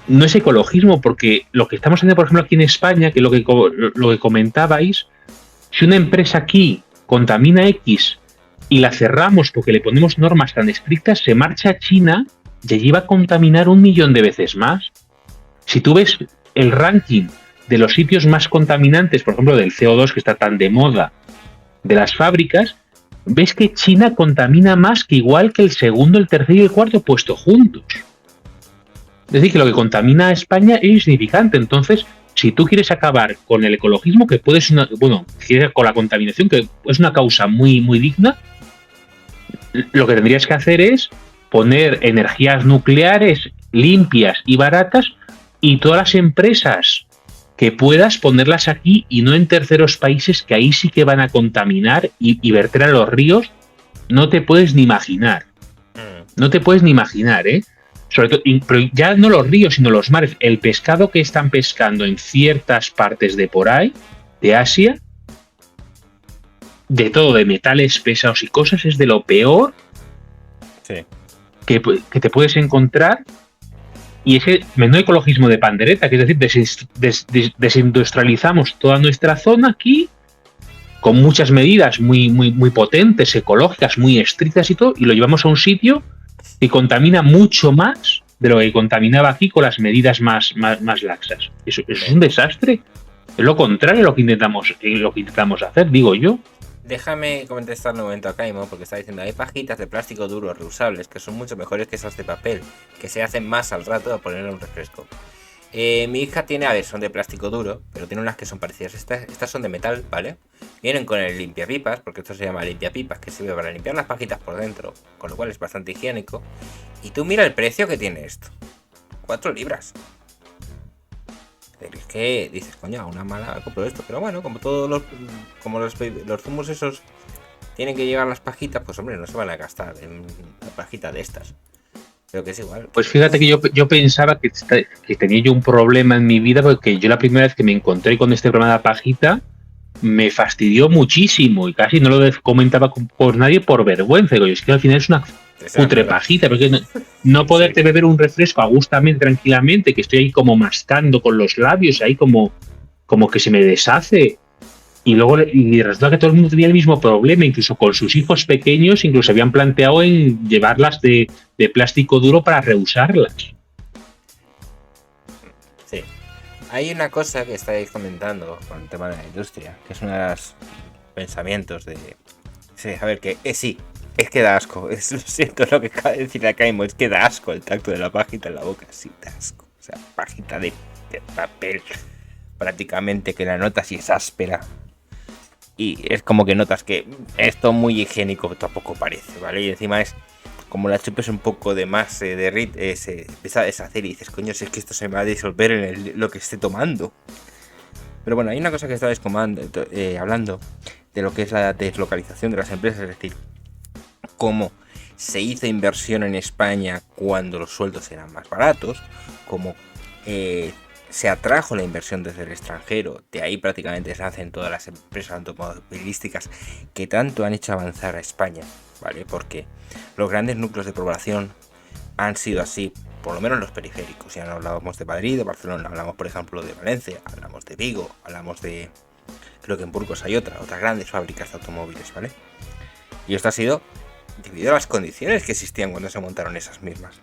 no es ecologismo, porque lo que estamos haciendo, por ejemplo, aquí en España, que lo que comentabais, si una empresa aquí contamina X y la cerramos porque le ponemos normas tan estrictas, se marcha a China y allí va a contaminar 1 millón de veces más. Si tú ves el ranking de los sitios más contaminantes, por ejemplo, del CO2 que está tan de moda, de las fábricas, ves que China contamina más que igual que el segundo, el tercer y el cuarto puesto juntos. Es decir, que lo que contamina a España es insignificante. Entonces, si tú quieres acabar con el ecologismo, que puede ser con la contaminación, que es una causa muy, muy digna, lo que tendrías que hacer es poner energías nucleares limpias y baratas, y todas las empresas que puedas ponerlas aquí y no en terceros países, que ahí sí que van a contaminar y verter a los ríos. No te puedes ni imaginar. No te puedes ni imaginar, ¿eh? Sobre todo, pero ya no los ríos, sino los mares. El pescado que están pescando en ciertas partes de por ahí, de Asia, de todo, de metales pesados y cosas, es de lo peor que te puedes encontrar. Y ese menú ecologismo de pandereta, que es decir, desindustrializamos toda nuestra zona aquí, con muchas medidas muy, muy, muy potentes, ecológicas, muy estrictas y todo, y lo llevamos a un sitio que contamina mucho más de lo que contaminaba aquí con las medidas más laxas. Eso es un desastre. Es lo contrario a lo que intentamos hacer, digo yo. Déjame contestar un momento a Caimo, porque está diciendo, hay pajitas de plástico duro reusables que son mucho mejores que esas de papel, que se hacen más al rato de ponerle un refresco. Mi hija tiene, son de plástico duro, pero tiene unas que son parecidas. Estas son de metal, ¿vale? Vienen con el limpiapipas, porque esto se llama limpiapipas, que sirve para limpiar las pajitas por dentro, con lo cual es bastante higiénico. Y tú mira el precio que tiene esto. 4 libras. Es que dices, coño, a una mala compro esto. Pero bueno, como todos los zumos esos tienen que llevar las pajitas, pues hombre, no se van a gastar en una pajita de estas. Pero que es igual. Pues fíjate que yo pensaba que tenía yo un problema en mi vida, porque yo la primera vez que me encontré con este problema de la pajita me fastidió muchísimo y casi no lo comentaba con nadie por vergüenza. Digo, es que al final es una putrepajita, porque no poderte beber un refresco agustamente, tranquilamente, que estoy ahí como mascando con los labios, ahí como que se me deshace. Y luego resulta que todo el mundo tenía el mismo problema, incluso con sus hijos pequeños, incluso habían planteado en llevarlas de plástico duro para reusarlas. Sí. Hay una cosa que estáis comentando con el tema de la industria, que es uno de los pensamientos de... Sí, a ver, que sí, es que da asco. Lo siento lo que acaba de decir la Caimo, es que da asco el tacto de la pajita en la boca, sí, da asco. O sea, pajita de papel, prácticamente que la notas y es áspera. Y es como que notas que esto muy higiénico tampoco parece, ¿vale? Y encima es como la chupes un poco de más, se derrite, se empieza a deshacer y dices, coño, si es que esto se me va a disolver en lo que esté tomando. Pero bueno, hay una cosa que estabais hablando de lo que es la deslocalización de las empresas, es decir, cómo se hizo inversión en España cuando los sueldos eran más baratos, cómo se atrajo la inversión desde el extranjero, de ahí prácticamente se hacen todas las empresas automovilísticas que tanto han hecho avanzar a España, ¿vale? Porque los grandes núcleos de población han sido así, por lo menos los periféricos. Ya no hablábamos de Madrid, de Barcelona, hablamos por ejemplo de Valencia, hablamos de Vigo, hablamos de... creo que en Burgos hay otras grandes fábricas de automóviles, ¿vale? Y esto ha sido debido a las condiciones que existían cuando se montaron esas mismas.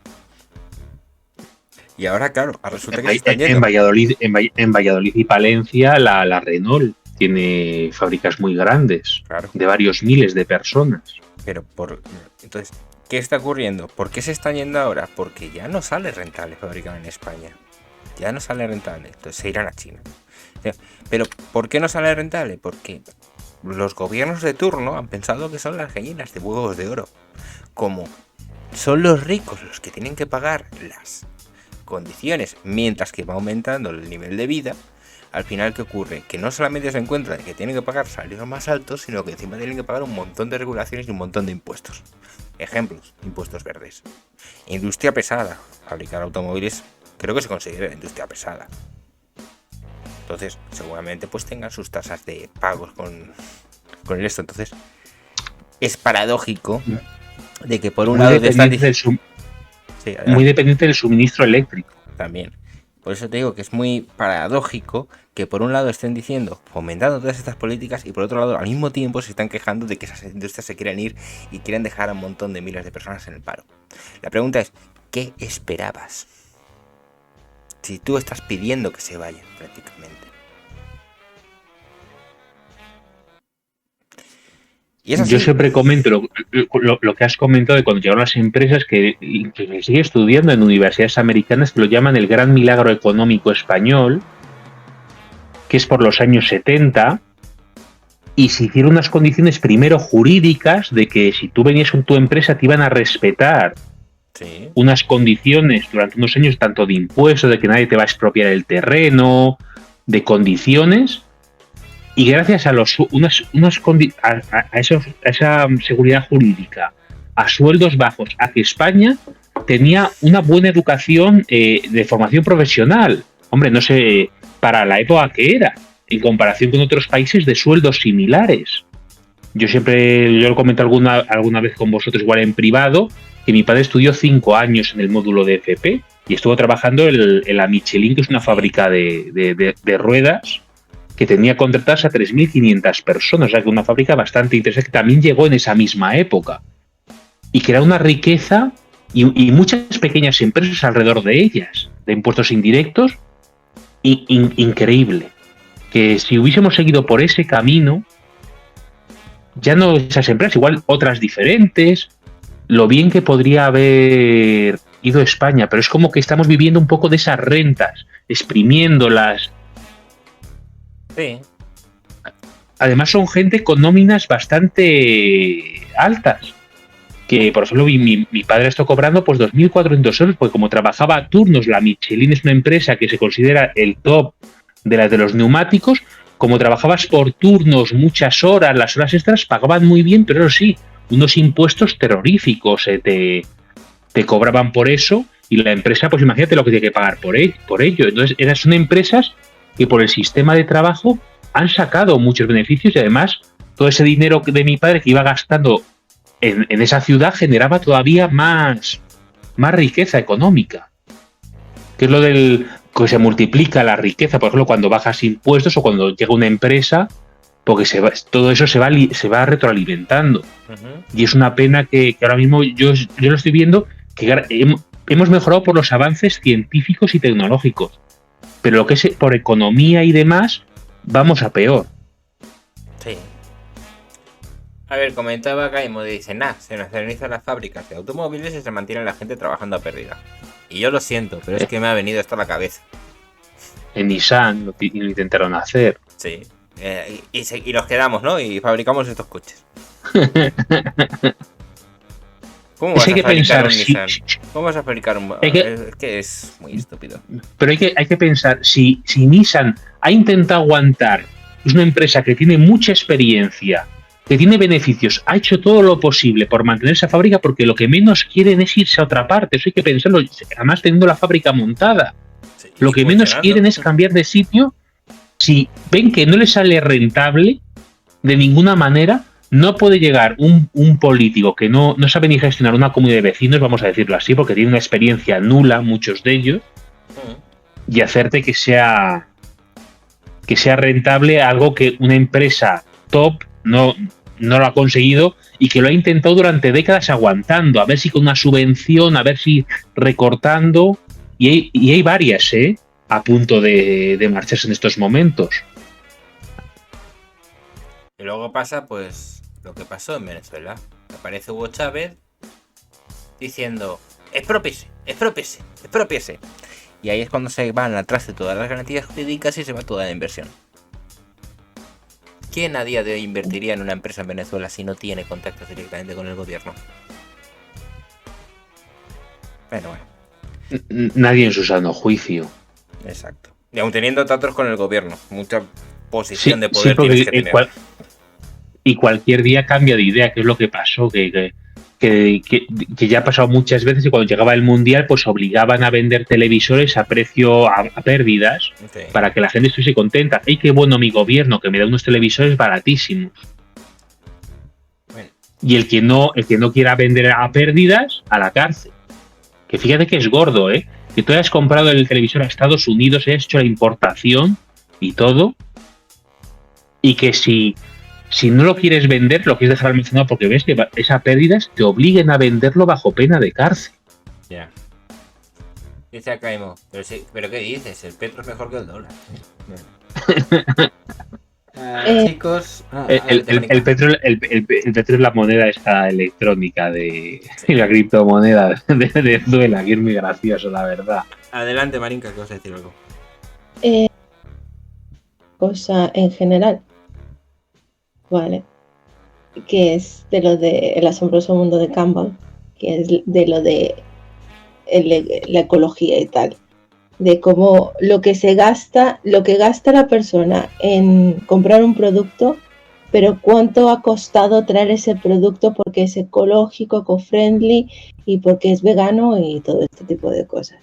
Y ahora, claro, resulta que están yendo. En Valladolid y Palencia, la Renault tiene fábricas muy grandes, claro, de varios miles de personas. Pero entonces, ¿qué está ocurriendo? ¿Por qué se están yendo ahora? Porque ya no sale rentable fabricar en España. Ya no sale rentable. Entonces se irán a China. Pero ¿por qué no sale rentable? Porque los gobiernos de turno han pensado que son las gallinas de huevos de oro. Como son los ricos los que tienen que pagar las condiciones, mientras que va aumentando el nivel de vida, al final, ¿qué ocurre? Que no solamente se encuentra que tienen que pagar salarios más altos, sino que encima tienen que pagar un montón de regulaciones y un montón de impuestos. Ejemplos, impuestos verdes. Industria pesada. Fabricar automóviles creo que se considera industria pesada. Entonces, seguramente pues tengan sus tasas de pagos con esto. Entonces, es paradójico de que por un lado te están diciendo... muy dependiente del suministro eléctrico. También. Por eso te digo que es muy paradójico que por un lado estén diciendo, fomentando todas estas políticas, y por otro lado al mismo tiempo se están quejando de que esas industrias se quieren ir y quieren dejar a un montón de miles de personas en el paro. La pregunta es, ¿qué esperabas? Si tú estás pidiendo que se vayan prácticamente. Y yo siempre comento lo que has comentado de cuando llegaron las empresas que se sigue estudiando en universidades americanas, que lo llaman el gran milagro económico español, que es por los años 70, y se hicieron unas condiciones primero jurídicas de que si tú venías con tu empresa te iban a respetar unas condiciones durante unos años, tanto de impuestos, de que nadie te va a expropiar el terreno, de condiciones. Y gracias a esa seguridad jurídica, a sueldos bajos, a que España tenía una buena educación de formación profesional. Hombre, no sé para la época que era, en comparación con otros países de sueldos similares. Yo lo comento alguna vez con vosotros, igual en privado, que mi padre estudió 5 años en el módulo de FP y estuvo trabajando en la Michelin, que es una fábrica de ruedas, que tenía contratadas a 3.500 personas, o sea que una fábrica bastante interesante, que también llegó en esa misma época, y que era una riqueza y muchas pequeñas empresas alrededor de ellas, de impuestos indirectos, increíble. Que si hubiésemos seguido por ese camino, ya no esas empresas, igual otras diferentes, lo bien que podría haber ido España, pero es como que estamos viviendo un poco de esas rentas, exprimiéndolas. Sí. Además son gente con nóminas bastante altas. Que, por ejemplo, mi padre está cobrando pues 2.400 euros, porque como trabajaba a turnos, la Michelin es una empresa que se considera el top de los neumáticos, como trabajabas por turnos, muchas horas, las horas extras pagaban muy bien, pero eso sí, unos impuestos terroríficos te cobraban por eso, y la empresa, pues imagínate lo que tiene que pagar por ello. Entonces, son empresas que por el sistema de trabajo han sacado muchos beneficios, y además todo ese dinero de mi padre que iba gastando en esa ciudad generaba todavía más riqueza económica, que es lo del que se multiplica la riqueza, por ejemplo, cuando bajas impuestos o cuando llega una empresa, porque todo eso se va retroalimentando. Uh-huh. Y es una pena que ahora mismo yo lo estoy viendo, que hemos mejorado por los avances científicos y tecnológicos, pero lo que es por economía y demás, vamos a peor. Sí. A ver, comentaba Gaimo, dice, se nacionalizan las fábricas de automóviles y se mantiene la gente trabajando a pérdida. Y yo lo siento, pero es que me ha venido esto a la cabeza. En Nissan lo intentaron hacer. Sí. Y nos quedamos, ¿no? Y fabricamos estos coches. ¿Cómo vas a fabricar un Nissan? ¿Cómo vas a fabricar un...? Es que es muy estúpido. Pero hay que pensar, si Nissan ha intentado aguantar, es una empresa que tiene mucha experiencia, que tiene beneficios, ha hecho todo lo posible por mantener esa fábrica, porque lo que menos quieren es irse a otra parte. Eso hay que pensarlo, además teniendo la fábrica montada. Sí, lo que menos quieren es cambiar de sitio. Si ven que no les sale rentable, de ninguna manera, no puede llegar un político que no sabe ni gestionar una comunidad de vecinos, vamos a decirlo así, porque tiene una experiencia nula, muchos de ellos, y hacerte que sea rentable algo que una empresa top no lo ha conseguido, y que lo ha intentado durante décadas aguantando, a ver si con una subvención, a ver si recortando, y hay varias a punto de marcharse en estos momentos. Y luego pasa pues lo que pasó en Venezuela. Aparece Hugo Chávez diciendo expropiese. Y ahí es cuando se van atrás de todas las garantías jurídicas y se va toda la inversión. ¿Quién a día de hoy invertiría en una empresa en Venezuela si no tiene contactos directamente con el gobierno? Bueno. Nadie en su sano juicio. Exacto. Y aún teniendo tratos con el gobierno, mucha posición de poder porque tienes que tener. Y cualquier día cambia de idea, que es lo que pasó, que ya ha pasado muchas veces y cuando llegaba el Mundial pues obligaban a vender televisores a precio a pérdidas para que la gente estuviese contenta. ¡Ay, qué bueno mi gobierno, que me da unos televisores baratísimos! Bueno. Y el que no quiera vender a pérdidas, a la cárcel. Que fíjate que es gordo, que tú hayas comprado el televisor a Estados Unidos, hayas hecho la importación y todo, y que si no lo quieres vender, lo quieres dejar almacenado porque ves que esa pérdidas, te obliguen a venderlo bajo pena de cárcel. Ya. Dice Acaimo, pero ¿qué dices? El petro es mejor que el dólar. Chicos, el petro es la moneda esta electrónica de la criptomoneda de Venezuela, que es muy gracioso, la verdad. Adelante, Marinka, que vas a decir algo. Cosa en general. Vale. Que es de lo de El asombroso mundo de Campbell, que es de lo de la ecología y tal. De cómo lo que gasta la persona en comprar un producto, pero cuánto ha costado traer ese producto porque es ecológico, eco-friendly y porque es vegano y todo este tipo de cosas.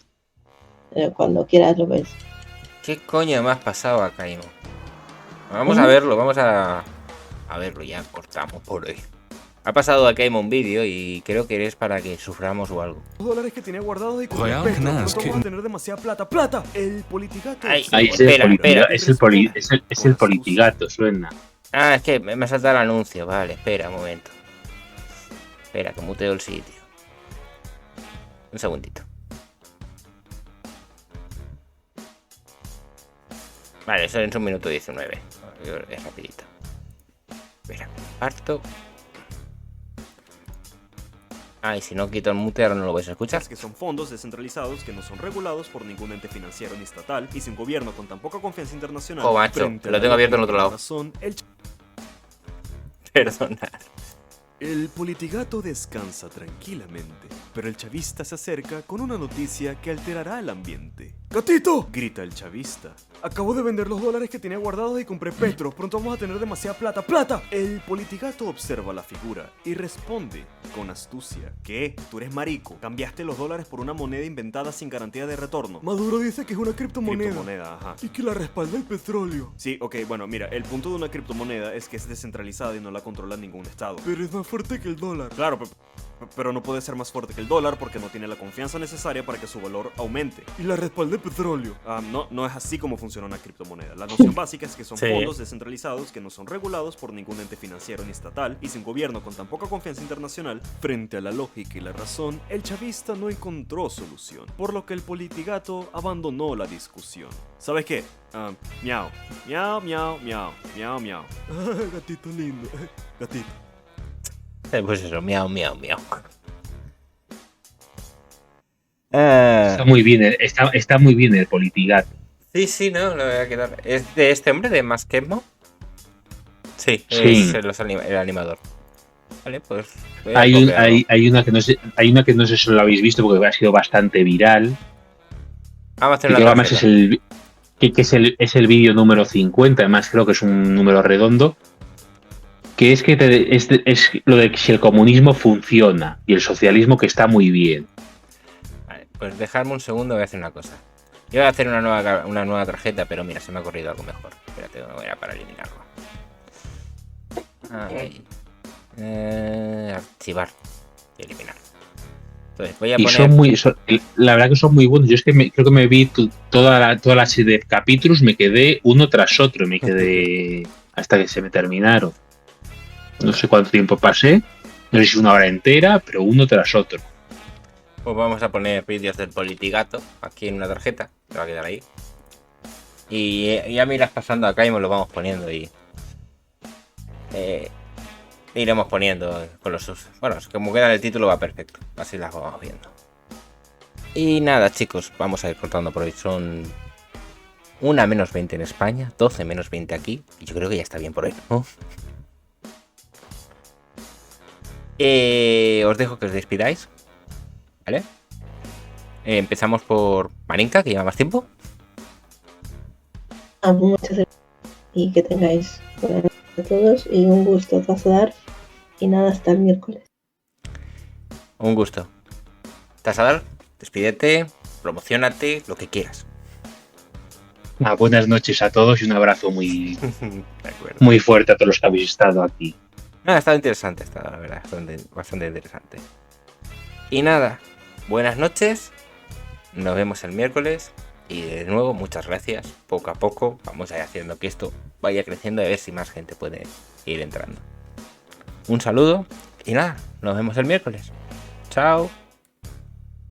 Cuando quieras lo ves. ¿Qué coño me has pasado, Acaimo? Vamos a verlo, a verlo, ya cortamos por hoy. Ha pasado aquí un vídeo y creo que es para que suframos o algo. Los dólares que tenía guardados y con respeto, no vamos a tener demasiada plata. ¡Plata! El politigato. Espera. Es el politigato, suena. Ah, es que me ha saltado el anuncio. Vale, espera un momento. Espera, que muteo el sitio. Un segundito. Vale, eso es un minuto 19. Es rapidito. Espera, parto. Y si no quito el mute ahora no lo vais a escuchar. Que son fondos descentralizados que no son regulados por ningún ente financiero ni estatal y sin gobierno con tan poca confianza internacional. Macho, lo tengo abierto en otro lado. Perdonad. El politigato descansa tranquilamente, pero el chavista se acerca con una noticia que alterará el ambiente. ¡Gatito!, grita el chavista. Acabo de vender los dólares que tenía guardados y compré petro. Pronto vamos a tener demasiada plata. ¡Plata! El politigato observa la figura y responde con astucia. ¿Qué? Tú eres marico. Cambiaste los dólares por una moneda inventada sin garantía de retorno. Maduro dice que es una criptomoneda. Ajá. Y que la respalda el petróleo. Sí, ok, bueno, mira, el punto de una criptomoneda es que es descentralizada y no la controla ningún estado. Pero es más fuerte que el dólar. Claro, pero no puede ser más fuerte que el dólar porque no tiene la confianza necesaria para que su valor aumente. Y la respalda el petróleo. No es así como funciona una criptomoneda. La noción básica es que son fondos descentralizados que no son regulados por ningún ente financiero ni estatal y sin gobierno con tan poca confianza internacional. Frente a la lógica y la razón, el chavista no encontró solución, por lo que el politigato abandonó la discusión. ¿Sabes qué? Miau. Miau, miau, miau. Miau, miau. Gatito lindo. Gatito. Pues eso, miau. Está muy bien el politigato. Sí, no, lo voy a quedar. ¿Es de este hombre, de Masquemo? Sí, es el animador. Vale, pues. Hay una que no sé si lo habéis visto porque ha sido bastante viral. Vamos a hacer una además es el vídeo número 50, además creo que es un número redondo. Que es es lo de que si el comunismo funciona y el socialismo que está muy bien. Vale, pues dejadme un segundo, voy a hacer una cosa. Yo voy a hacer una nueva tarjeta, pero mira, se me ha ocurrido algo mejor. Espérate, no voy a para eliminarlo. Archivar y eliminar. Entonces voy a poner... la verdad que son muy buenos. Yo es que creo que me vi toda la serie de capítulos, me quedé uno tras otro, me quedé hasta que se me terminaron. No sé cuánto tiempo pasé, no sé si una hora entera, pero uno tras otro. Pues vamos a poner vídeos del politigato aquí en una tarjeta, que va a quedar ahí. Y ya me irás pasando acá y me lo vamos poniendo y iremos poniendo con los sus. Bueno, como queda en el título va perfecto, así las vamos viendo. Y nada, chicos, vamos a ir cortando por hoy. Son 1 menos 20 en España, 12 menos 20 aquí, y yo creo que ya está bien por hoy, ¿no? Os dejo que os despidáis, ¿vale? Empezamos por Marinka, que lleva más tiempo. Muchas gracias y que tengáis buenas noches a todos y un gusto Tazadar. Y nada, hasta el miércoles. Un gusto. Tazadar, despídete, promocionate, lo que quieras. Buenas noches a todos y un abrazo muy fuerte a todos los que habéis estado aquí. Ha estado interesante, la verdad, bastante interesante. Y nada, buenas noches, nos vemos el miércoles y de nuevo muchas gracias. Poco a poco vamos a ir haciendo que esto vaya creciendo y a ver si más gente puede ir entrando. Un saludo y nada, nos vemos el miércoles. Chao.